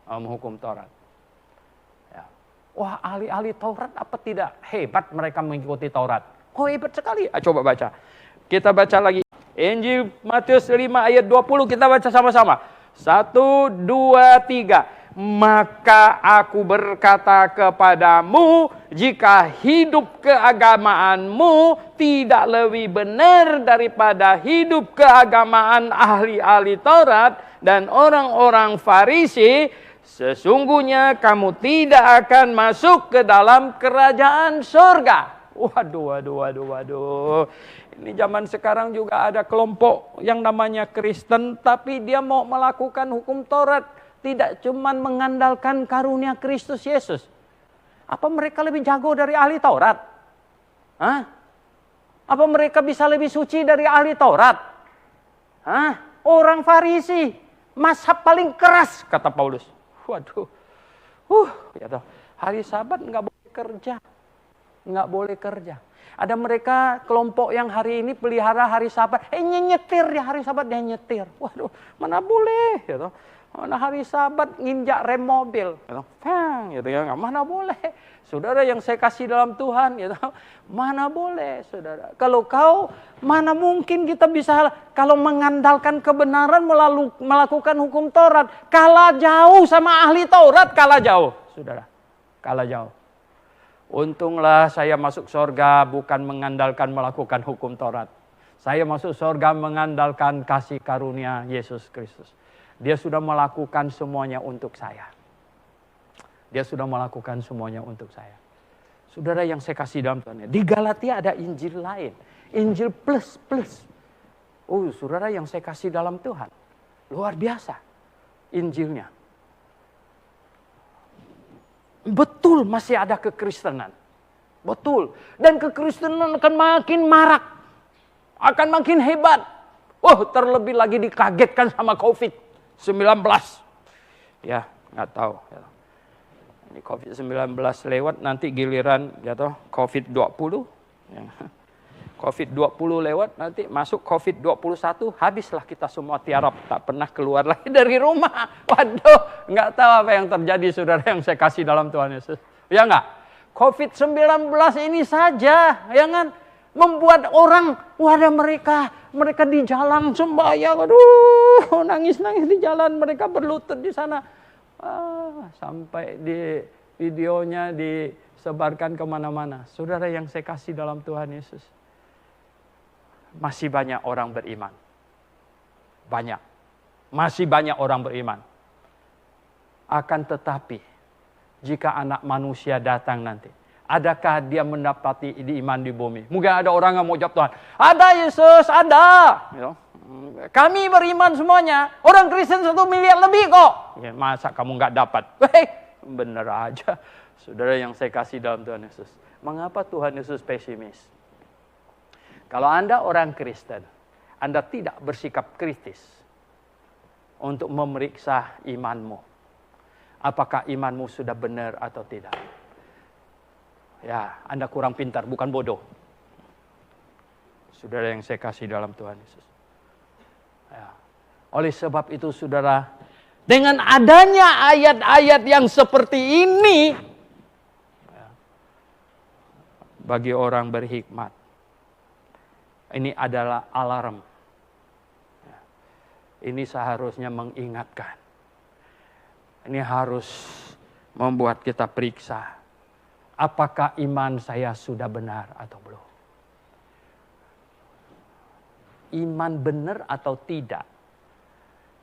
[SPEAKER 1] dalam hukum Taurat. Ya. Wah, ahli-ahli Taurat apa tidak hebat mereka mengikuti Taurat? Oh, hebat sekali. Coba baca. Kita baca lagi. Injil Matius 5 ayat 20, kita baca sama-sama. 1, 2, 3. Maka aku berkata kepadamu, jika hidup keagamaanmu tidak lebih benar daripada hidup keagamaan ahli-ahli Taurat dan orang-orang Farisi, sesungguhnya kamu tidak akan masuk ke dalam kerajaan surga. Waduh. Ini zaman sekarang juga ada kelompok yang namanya Kristen, tapi dia mau melakukan hukum Taurat. Tidak cuma mengandalkan karunia Kristus Yesus. Apa mereka lebih jago dari ahli Taurat? Hah? Apa mereka bisa lebih suci dari ahli Taurat? Hah? Orang Farisi, mazhab paling keras, kata Paulus. Waduh. Ya, hari Sabat nggak boleh kerja. Nggak boleh kerja. Ada mereka kelompok yang hari ini pelihara hari Sabat. Nyetir ya hari Sabat, dia nyetir. Waduh, mana boleh. Ya, mana hari Sabat nginjak rem mobil, gitu ya, mana boleh. Saudara yang saya kasih dalam Tuhan, gitu, mana boleh, saudara. Kalau kau, mana mungkin kita bisa kalau mengandalkan kebenaran melakukan hukum Taurat, kalah jauh sama ahli Taurat, kalah jauh, saudara, kalah jauh. Untunglah saya masuk surga bukan mengandalkan melakukan hukum Taurat. Saya masuk surga mengandalkan kasih karunia Yesus Kristus. Dia sudah melakukan semuanya untuk saya. Dia sudah melakukan semuanya untuk saya. Saudara yang saya kasih dalam Tuhan. Di Galatia ada Injil lain. Injil plus. Oh, saudara yang saya kasih dalam Tuhan. Luar biasa Injilnya. Betul masih ada kekristenan. Betul. Dan kekristenan akan makin marak. Akan makin hebat. Terlebih lagi dikagetkan sama COVID-19. Ya, nggak tahu. Ini COVID-19 lewat, nanti giliran COVID-20. Ya. COVID-20 lewat, nanti masuk COVID-21, habislah kita semua tiarap. Tak pernah keluar lagi dari rumah. Waduh, nggak tahu apa yang terjadi, saudara yang saya kasih dalam Tuhan Yesus. Ya nggak? COVID-19 ini saja, ya kan? Membuat orang, mereka di jalan sembahyang, aduh, nangis-nangis di jalan, mereka berlutut di sana. Sampai di videonya disebarkan kemana-mana. Saudara yang saya kasih dalam Tuhan Yesus. Masih banyak orang beriman. Banyak. Masih banyak orang beriman. Akan tetapi, jika anak manusia datang nanti, adakah dia mendapati iman di bumi? Mungkin ada orang yang mau jawab Tuhan, ada Yesus, ada. Kami beriman semuanya. Orang Kristen 1 miliar lebih kok. Ya, masa kamu nggak dapat? Bener aja. Saudara yang saya kasih dalam Tuhan Yesus. Mengapa Tuhan Yesus pesimis? Kalau Anda orang Kristen, Anda tidak bersikap kritis untuk memeriksa imanmu. Apakah imanmu sudah benar atau tidak? Ya, Anda kurang pintar, bukan bodoh. Saudara yang saya kasih dalam Tuhan Yesus. Ya. Oleh sebab itu, saudara, dengan adanya ayat-ayat yang seperti ini, ya, bagi orang berhikmat, ini adalah alarm. Ya. Ini seharusnya mengingatkan. Ini harus membuat kita periksa. Apakah iman saya sudah benar atau belum? Iman benar atau tidak,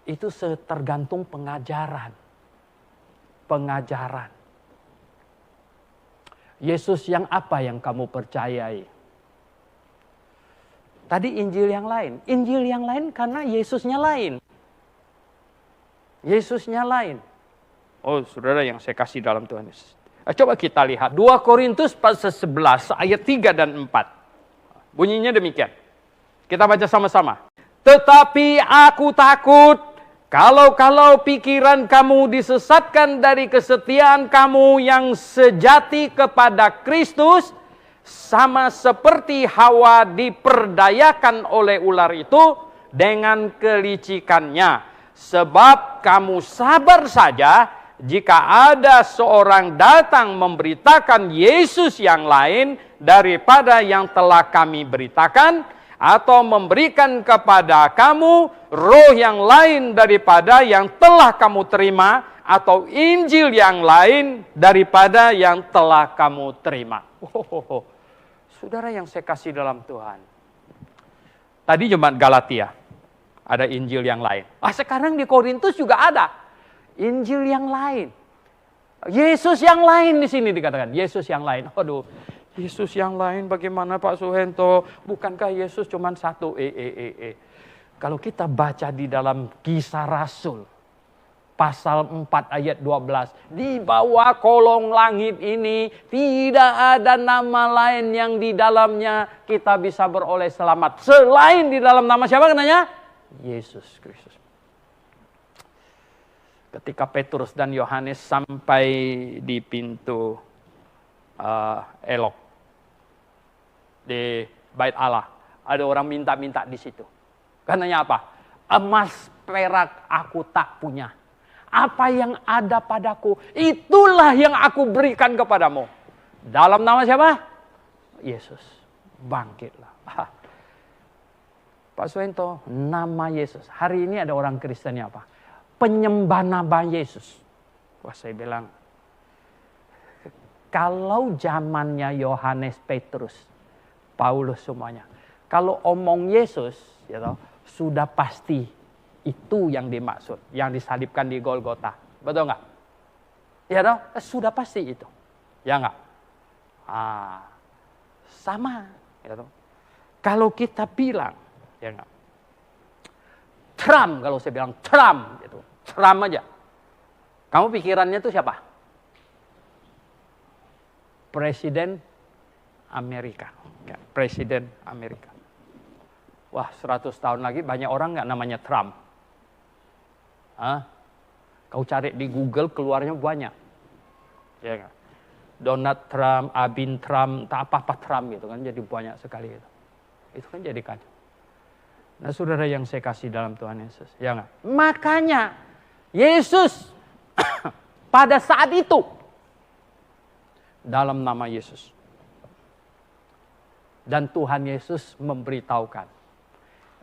[SPEAKER 1] itu tergantung pengajaran. Pengajaran. Yesus yang apa yang kamu percayai? Tadi Injil yang lain. Injil yang lain karena Yesusnya lain. Yesusnya lain. Oh, saudara yang saya kasih dalam Tuhan Yesus. Coba kita lihat 2 Korintus pasal 11 ayat 3 dan 4. Bunyinya demikian. Kita baca sama-sama. Tetapi aku takut kalau pikiran kamu disesatkan dari kesetiaan kamu yang sejati kepada Kristus, sama seperti Hawa diperdayakan oleh ular itu dengan kelicikannya. Sebab kamu sabar saja jika ada seorang datang memberitakan Yesus yang lain daripada yang telah kami beritakan, atau memberikan kepada kamu roh yang lain daripada yang telah kamu terima, atau Injil yang lain daripada yang telah kamu terima. Saudara yang saya kasih dalam Tuhan. Tadi jemaat Galatia, ada Injil yang lain. Sekarang di Korintus juga ada Injil yang lain. Yesus yang lain di sini dikatakan. Yesus yang lain. Aduh, Yesus yang lain bagaimana Pak Suhento? Bukankah Yesus cuma satu? Kalau kita baca di dalam Kisah Rasul, pasal 4 ayat 12. Di bawah kolong langit ini tidak ada nama lain yang di dalamnya kita bisa beroleh selamat. Selain di dalam nama siapa katanya? Yesus Kristus. Ketika Petrus dan Yohanes sampai di pintu Elok di Bait Allah, ada orang minta-minta di situ. Karenanya apa? Emas perak aku tak punya. Apa yang ada padaku, itulah yang aku berikan kepadamu. Dalam nama siapa? Yesus. Bangkitlah. Pak Suhento, nama Yesus. Hari ini ada orang Kristen apa? Penyembah nama Yesus. Wah, saya bilang, kalau zamannya Yohanes, Petrus, Paulus semuanya, kalau omong Yesus, ya toh, sudah pasti itu yang dimaksud, yang disalibkan di Golgota. Betul nggak? Ya toh, sudah pasti itu. Ya nggak? Sama. Ya toh. Kalau kita bilang, ya nggak? Trump, kalau saya bilang Trump, gitu. Trump aja. Kamu pikirannya itu siapa? Presiden Amerika. Ya, Presiden Amerika. Wah, 100 tahun lagi banyak orang nggak namanya Trump. Kau cari di Google keluarnya banyak. Ya nggak? Donald Trump, Abin Trump, tak apa-apa Trump gitu kan, jadi banyak sekali itu. Itu kan jadi kacau. Nah, saudara yang saya kasih dalam Tuhan Yesus, ya nggak? Makanya Yesus pada saat itu dalam nama Yesus, dan Tuhan Yesus memberitahukan,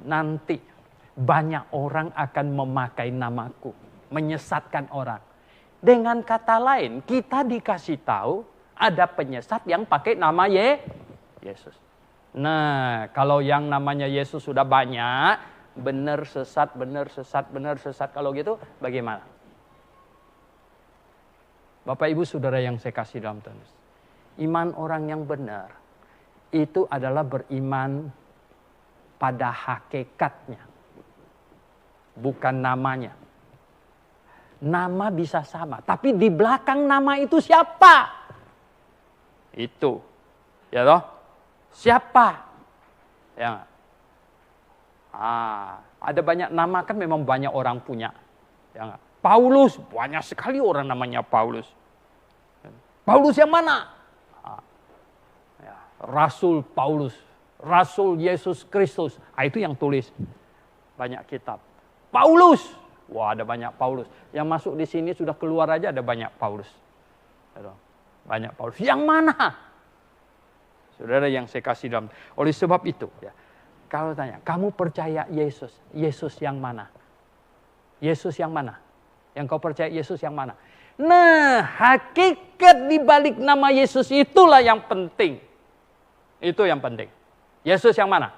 [SPEAKER 1] nanti banyak orang akan memakai namaku, menyesatkan orang. Dengan kata lain, kita dikasih tahu ada penyesat yang pakai nama Yesus. Nah, kalau yang namanya Yesus sudah banyak, benar sesat, benar sesat, benar sesat. Kalau gitu, bagaimana? Bapak Ibu Saudara yang saya kasih dalam Tuhan, iman orang yang benar itu adalah beriman pada hakikatnya, bukan namanya. Nama bisa sama, tapi di belakang nama itu siapa? Itu, ya toh? Siapa? Ya. Ada banyak nama kan, memang banyak orang punya. Ya, Paulus, banyak sekali orang namanya Paulus. Paulus yang mana? Ya, Rasul Paulus, Rasul Yesus Kristus. Itu yang tulis banyak kitab. Paulus, wah ada banyak Paulus. Yang masuk di sini sudah keluar aja ada banyak Paulus. Banyak Paulus. Yang mana? Saudara yang saya kasih dalam. Oleh sebab itu, ya, kalau tanya, kamu percaya Yesus? Yesus yang mana? Yesus yang mana? Yang kau percaya Yesus yang mana? Nah, hakikat di balik nama Yesus itulah yang penting. Itu yang penting. Yesus yang mana?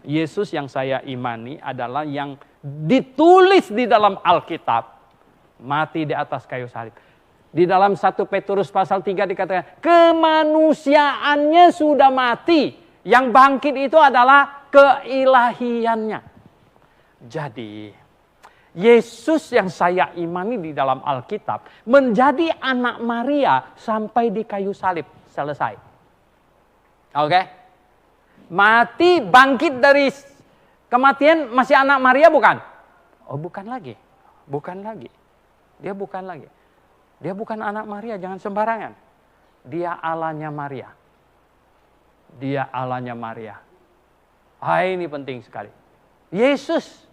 [SPEAKER 1] Yesus yang saya imani adalah yang ditulis di dalam Alkitab. Mati di atas kayu salib. Di dalam 1 Petrus pasal 3 dikatakan, kemanusiaannya sudah mati. Yang bangkit itu adalah keilahiannya. Jadi, Yesus yang saya imani di dalam Alkitab menjadi anak Maria sampai di kayu salib. Selesai. Oke? Mati, bangkit dari kematian, masih anak Maria bukan? Oh, bukan lagi. Bukan lagi. Dia bukan lagi. Dia bukan anak Maria, jangan sembarangan. Dia Allahnya Maria. Dia Allahnya Maria. Ini penting sekali. Yesus.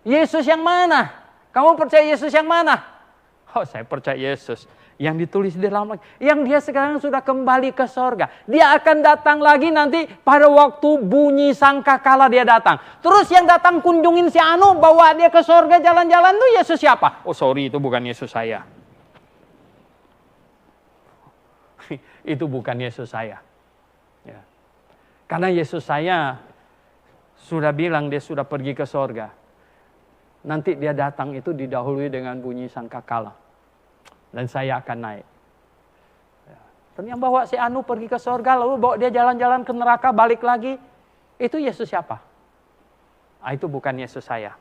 [SPEAKER 1] Yesus yang mana? Kamu percaya Yesus yang mana? Saya percaya Yesus yang ditulis di dalam, yang dia sekarang sudah kembali ke sorga. Dia akan datang lagi nanti pada waktu bunyi sangkakala dia datang. Terus yang datang kunjungin si Anu, bawa dia ke sorga jalan-jalan tuh Yesus siapa? Sorry, itu bukan Yesus saya. Itu bukan Yesus saya. Ya. Karena Yesus saya sudah bilang dia sudah pergi ke sorga. Nanti dia datang itu didahului dengan bunyi sangkakala. Dan saya akan naik. Dan yang bawa si Anu pergi ke sorga, lalu bawa dia jalan-jalan ke neraka, balik lagi. Itu Yesus siapa? Itu bukan Yesus saya.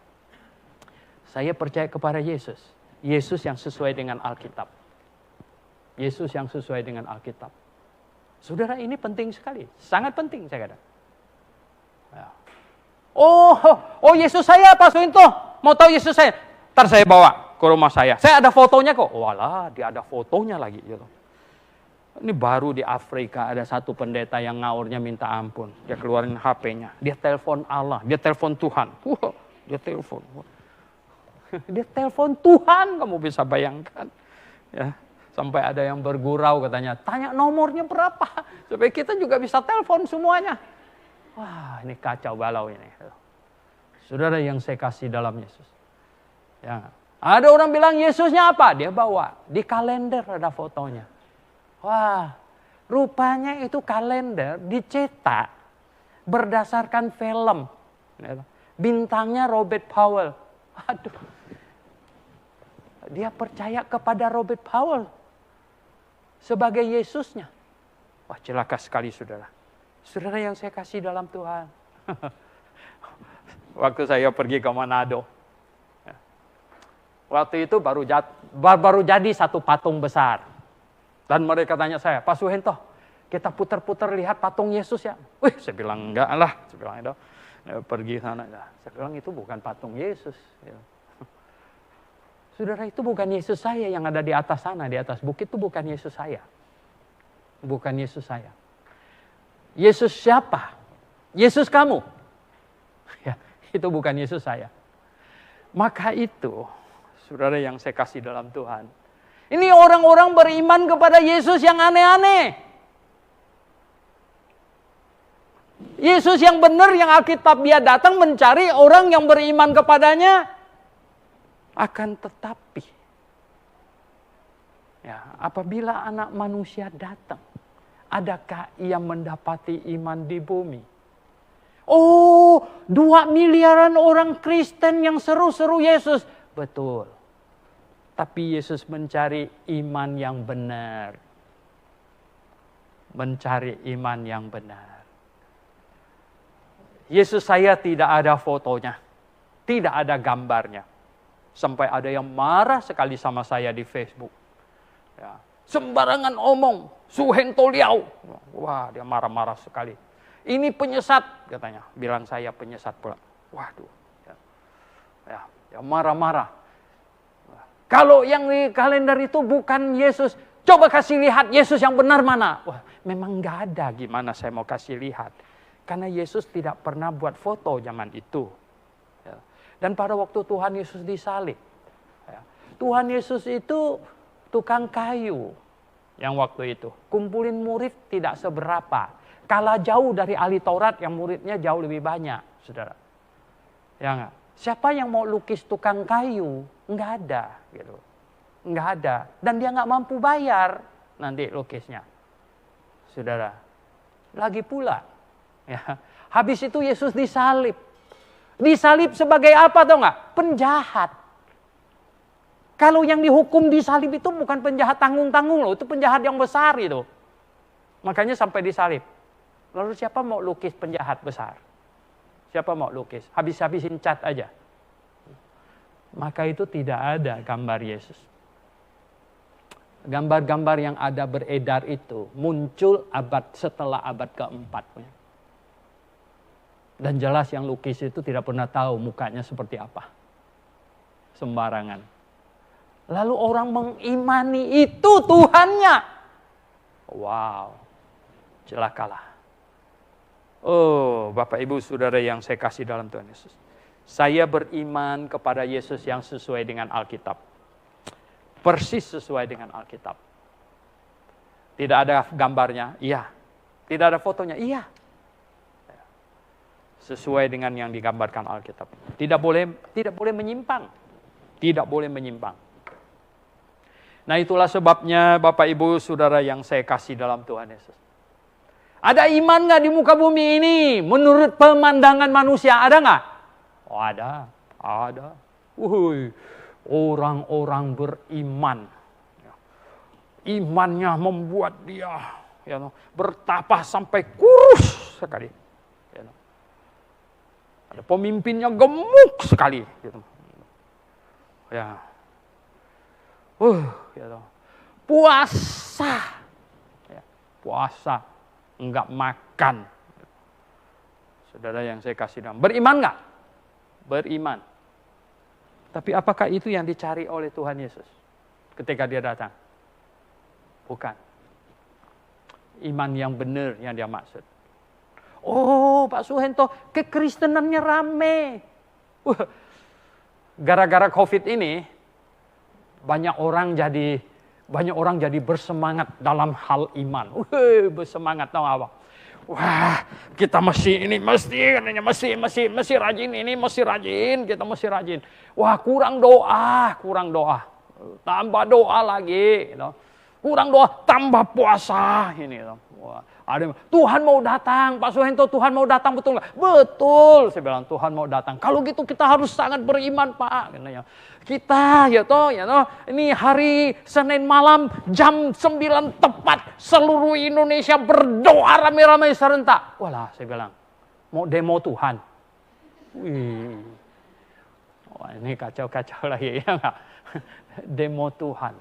[SPEAKER 1] Saya percaya kepada Yesus. Yesus yang sesuai dengan Alkitab. Yesus yang sesuai dengan Alkitab. Saudara, ini penting sekali. Sangat penting saya kata. Oh Yesus saya Pak Suinto. Mau tahu Yesus saya? Ntar saya bawa ke rumah saya. Saya ada fotonya kok. Walah, dia ada fotonya lagi. Gitu. Ini baru di Afrika ada satu pendeta yang ngaurnya minta ampun. Dia keluarin HP-nya. Dia telepon Allah. Dia telepon Tuhan. Dia telepon. Dia telepon Tuhan. Kamu bisa bayangkan. Ya. Sampai ada yang bergurau katanya. Tanya nomornya berapa. Supaya kita juga bisa telepon semuanya. Wah, ini kacau balau ini. Saudara yang saya kasih dalam Yesus. Ya. Ada orang bilang Yesusnya apa? Dia bawa. Di kalender ada fotonya. Wah, rupanya itu kalender dicetak berdasarkan film. Bintangnya Robert Powell. Aduh. Dia percaya kepada Robert Powell sebagai Yesusnya. Wah, celaka sekali saudara. Saudara yang saya kasih dalam Tuhan. Waktu saya pergi ke Manado. Waktu itu baru jadi satu patung besar. Dan mereka tanya saya, Pak Suhento, kita putar-putar lihat patung Yesus ya? Saya bilang enggak lah. Saya bilang itu pergi sana. Saya bilang itu bukan patung Yesus. Saudara, itu bukan Yesus saya yang ada di atas sana, di atas bukit itu bukan Yesus saya. Bukan Yesus saya. Yesus siapa? Yesus kamu. Ya, itu bukan Yesus saya. Maka itu, saudara yang saya kasih dalam Tuhan. Ini orang-orang beriman kepada Yesus yang aneh-aneh. Yesus yang benar, yang Alkitab dia datang mencari orang yang beriman kepadanya. Akan tetapi, ya, apabila anak manusia datang, adakah ia mendapati iman di bumi? 2 miliaran orang Kristen yang seru-seru Yesus. Betul. Tapi Yesus mencari iman yang benar. Mencari iman yang benar. Yesus saya tidak ada fotonya. Tidak ada gambarnya. Sampai ada yang marah sekali sama saya di Facebook. Ya. Sembarangan omong. Suhento Liau. Wah, dia marah-marah sekali. Ini penyesat katanya. Bilang saya penyesat pula. Waduh. Ya marah-marah. Kalau yang di kalender itu bukan Yesus. Coba kasih lihat Yesus yang benar mana. Wah, memang nggak ada, gimana saya mau kasih lihat. Karena Yesus tidak pernah buat foto zaman itu. Ya. Dan pada waktu Tuhan Yesus disalib. Ya. Tuhan Yesus itu tukang kayu. Yang waktu itu. Kumpulin murid tidak seberapa. Kalah jauh dari ahli Taurat yang muridnya jauh lebih banyak. Saudara. Ya nggak? Siapa yang mau lukis tukang kayu? Nggak ada. Gitu. Nggak ada. Dan dia nggak mampu bayar nanti lukisnya. Saudara. Lagi pula. Ya. Habis itu Yesus disalib. Disalib sebagai apa tau nggak? Penjahat. Kalau yang dihukum disalib itu bukan penjahat tanggung-tanggung loh. Itu penjahat yang besar itu. Makanya sampai disalib. Lalu siapa mau lukis penjahat besar? Siapa mau lukis? Habis-habisin cat aja. Maka itu tidak ada gambar Yesus. Gambar-gambar yang ada beredar itu muncul setelah abad keempat. Dan jelas yang lukis itu tidak pernah tahu mukanya seperti apa. Sembarangan. Lalu orang mengimani itu Tuhannya. Wow, celakalah. Oh, Bapak Ibu Saudara yang saya kasih dalam Tuhan Yesus. Saya beriman kepada Yesus yang sesuai dengan Alkitab. Persis sesuai dengan Alkitab. Tidak ada gambarnya? Iya. Tidak ada fotonya? Iya. Sesuai dengan yang digambarkan Alkitab. Tidak boleh menyimpang. Tidak boleh menyimpang. Nah, itulah sebabnya Bapak Ibu Saudara yang saya kasih dalam Tuhan Yesus. Ada iman nggak di muka bumi ini? Menurut pemandangan manusia ada nggak? Oh, ada. Orang-orang beriman. Imannya membuat dia bertapah sampai kurus sekali. Ada pemimpinnya gemuk sekali. Ya. Puasa. Puasa. Enggak makan. Saudara yang saya kasih dalam. Beriman enggak? Beriman. Tapi apakah itu yang dicari oleh Tuhan Yesus ketika dia datang? Bukan. Iman yang benar yang dia maksud. Oh, Pak Suhento, kekristenannya rame. Gara-gara COVID ini, banyak orang jadi bersemangat dalam hal iman. Bersemangat, tahu apa? Wah, kita mesti rajin ini, mesti rajin, kita mesti rajin. Wah, kurang doa. Tambah doa lagi, kurang doa, tambah puasa ini. Wah, Tuhan mau datang, Pak Suhento, Tuhan mau datang, betul nggak? Betul, saya bilang Tuhan mau datang. Kalau gitu kita harus sangat beriman, Pak. Kita, ini hari Senin malam jam 9 tepat, seluruh Indonesia berdoa rame-rame serentak. Walah, saya bilang, mau demo Tuhan. Wih, wah, ini kacau-kacau lagi, ya nggak? Demo Tuhan.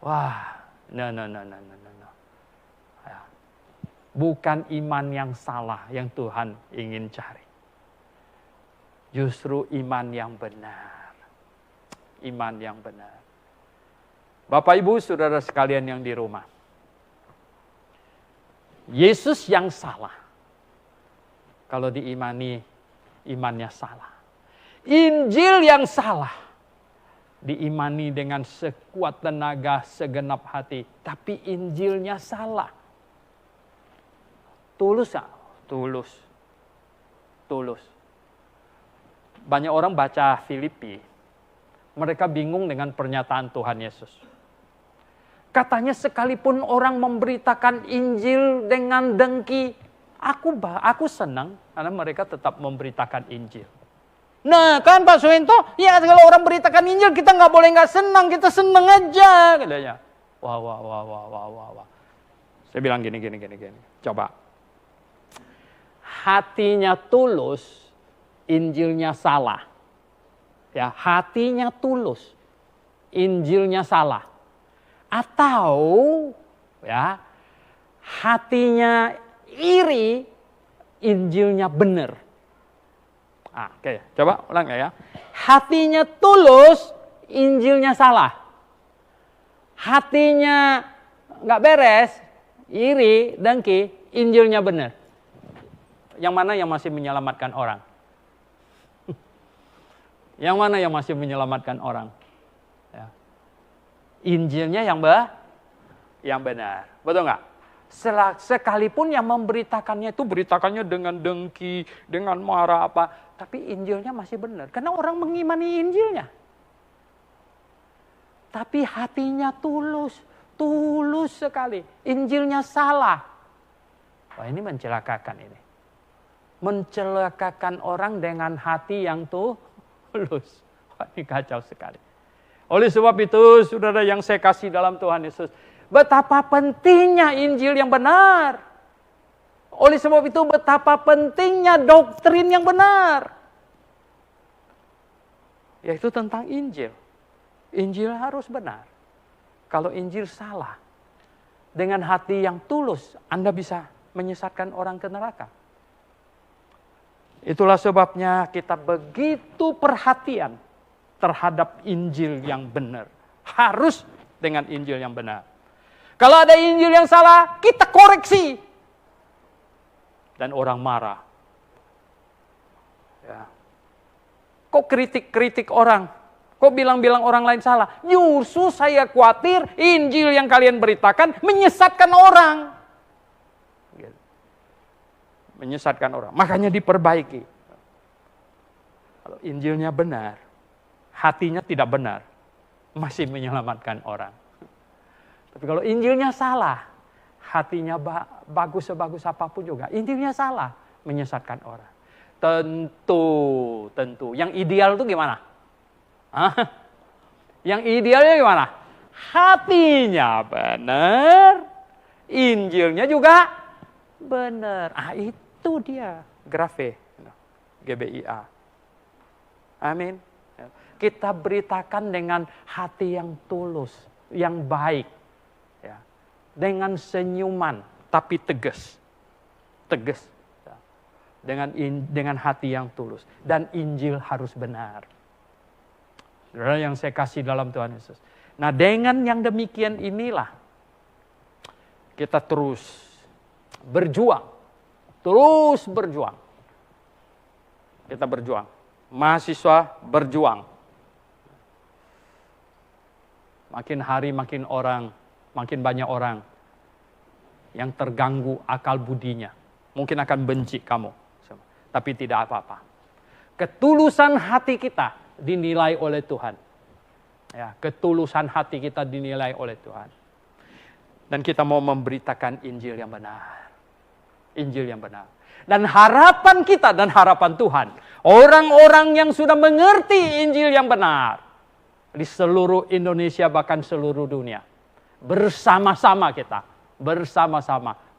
[SPEAKER 1] Wah, no. Bukan iman yang salah yang Tuhan ingin cari. Justru iman yang benar. Iman yang benar. Bapak Ibu Saudara sekalian yang di rumah. Yesus yang salah. Kalau diimani, imannya salah. Injil yang salah. Diimani dengan sekuat tenaga, segenap hati. Tapi Injilnya salah. Tulus gak? Tulus. Banyak orang baca Filipi, mereka bingung dengan pernyataan Tuhan Yesus. Katanya sekalipun orang memberitakan Injil dengan dengki, aku senang karena mereka tetap memberitakan Injil. Nah kan Pak Suhento, ya kalau orang beritakan Injil kita nggak boleh nggak senang, kita senang aja katanya. Wah. Saya bilang gini. Coba. Hatinya tulus, Injilnya salah. Ya, hatinya tulus, Injilnya salah. Atau ya, hatinya iri, Injilnya benar. Oke, coba ulang ya. Hatinya tulus, Injilnya salah. Hatinya nggak beres, iri, dengki, Injilnya benar. Yang mana yang masih menyelamatkan orang? Yang mana yang masih menyelamatkan orang? Ya. Injilnya yang benar. Betul nggak? Sekalipun yang memberitakannya itu beritakannya dengan dengki, dengan marah apa. Tapi Injilnya masih benar. Karena orang mengimani Injilnya. Tapi hatinya tulus sekali. Injilnya salah. Wah, ini mencelakakan ini. Mencelakakan orang dengan hati yang tulus. Wah, ini kacau sekali. Oleh sebab itu, saudara yang saya kasih dalam Tuhan Yesus, betapa pentingnya Injil yang benar. Oleh sebab itu, betapa pentingnya doktrin yang benar. Yaitu tentang Injil. Injil harus benar. Kalau Injil salah, dengan hati yang tulus, Anda bisa menyesatkan orang ke neraka. Itulah sebabnya kita begitu perhatian terhadap Injil yang benar. Harus dengan Injil yang benar. Kalau ada Injil yang salah, kita koreksi. Dan orang marah. Ya. Kok kritik-kritik orang? Kok bilang-bilang orang lain salah? Justru saya khawatir Injil yang kalian beritakan menyesatkan orang. Menyesatkan orang. Makanya diperbaiki. Kalau Injilnya benar, hatinya tidak benar, masih menyelamatkan orang. Tapi kalau Injilnya salah, hatinya bagus sebagus apapun juga, Injilnya salah, menyesatkan orang. Tentu. Yang ideal itu gimana? Yang idealnya gimana? Hatinya benar, Injilnya juga benar. Itu dia grafe, GBIA. Amin. Kita beritakan dengan hati yang tulus, yang baik, ya. Dengan senyuman, tapi tegas, ya. Dengan hati yang tulus, dan Injil harus benar. Saudara yang saya kasih dalam Tuhan Yesus. Nah, dengan yang demikian inilah kita terus berjuang. Kita berjuang. Mahasiswa berjuang. Makin hari makin banyak orang yang terganggu akal budinya. Mungkin akan benci kamu. Tapi tidak apa-apa. Ketulusan hati kita dinilai oleh Tuhan. Ya, ketulusan hati kita dinilai oleh Tuhan. Dan kita mau memberitakan Injil yang benar. Injil yang benar. Dan harapan kita dan harapan Tuhan, orang-orang yang sudah mengerti Injil yang benar di seluruh Indonesia bahkan seluruh dunia, bersama-sama kita,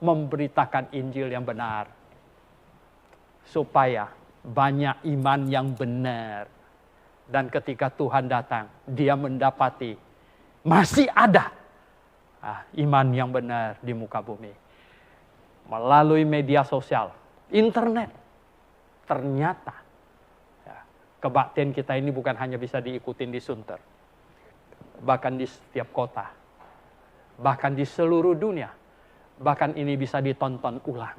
[SPEAKER 1] memberitakan Injil yang benar, supaya banyak iman yang benar, dan ketika Tuhan datang, dia mendapati masih ada iman yang benar di muka bumi. Melalui media sosial, internet, ternyata kebaktian kita ini bukan hanya bisa diikutin di Sunter, bahkan di setiap kota, bahkan di seluruh dunia, bahkan ini bisa ditonton ulang.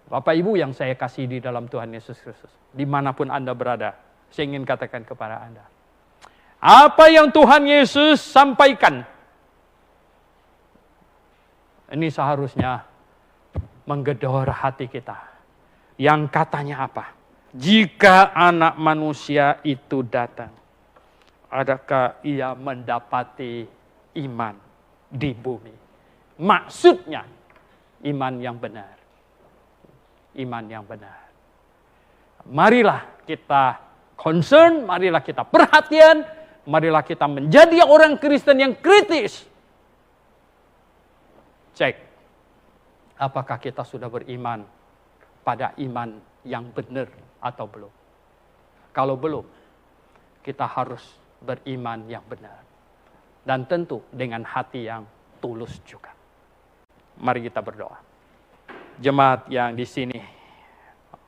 [SPEAKER 1] Bapak Ibu yang saya kasih di dalam Tuhan Yesus Kristus, dimanapun Anda berada, saya ingin katakan kepada Anda, apa yang Tuhan Yesus sampaikan, ini seharusnya menggedor hati kita. Yang katanya apa? Jika anak manusia itu datang, adakah ia mendapati iman di bumi? Maksudnya, iman yang benar. Iman yang benar. Marilah kita concern, marilah kita perhatian, marilah kita menjadi orang Kristen yang kritis. Cek, apakah kita sudah beriman pada iman yang benar atau belum? Kalau belum, kita harus beriman yang benar. Dan tentu dengan hati yang tulus juga. Mari kita berdoa. Jemaat yang di sini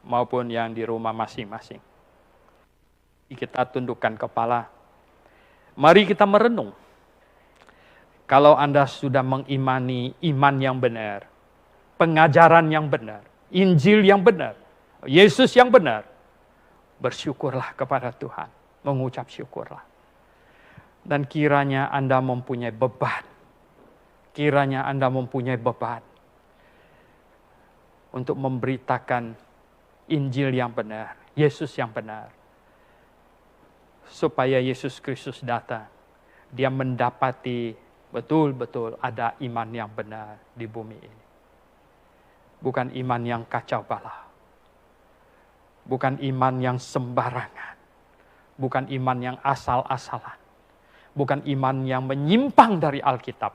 [SPEAKER 1] maupun yang di rumah masing-masing, kita tundukkan kepala. Mari kita merenung. Kalau Anda sudah mengimani iman yang benar, pengajaran yang benar, Injil yang benar, Yesus yang benar, bersyukurlah kepada Tuhan, mengucap syukurlah. Dan kiranya Anda mempunyai beban, untuk memberitakan Injil yang benar, Yesus yang benar, supaya Yesus Kristus datang, dia mendapati betul-betul ada iman yang benar di bumi ini. Bukan iman yang kacau balau. Bukan iman yang sembarangan. Bukan iman yang asal-asalan. Bukan iman yang menyimpang dari Alkitab.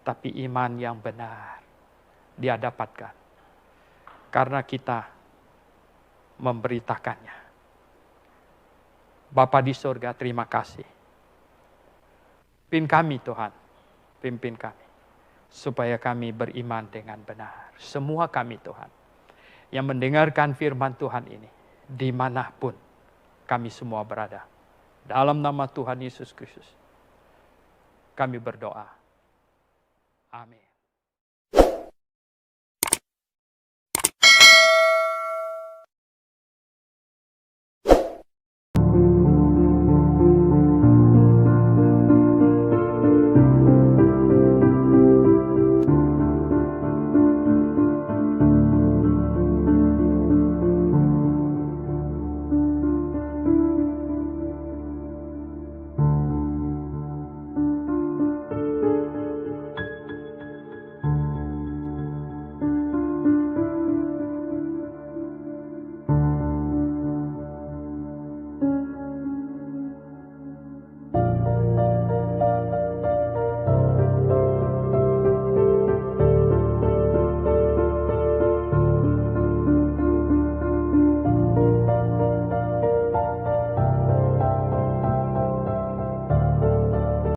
[SPEAKER 1] Tapi iman yang benar dia dapatkan. Karena kita memberitakannya. Bapa di surga, terima kasih. Pimpin kami Tuhan, pimpin kami, supaya kami beriman dengan benar. Semua kami Tuhan, yang mendengarkan firman Tuhan ini, dimanapun kami semua berada. Dalam nama Tuhan Yesus Kristus, kami berdoa. Amin.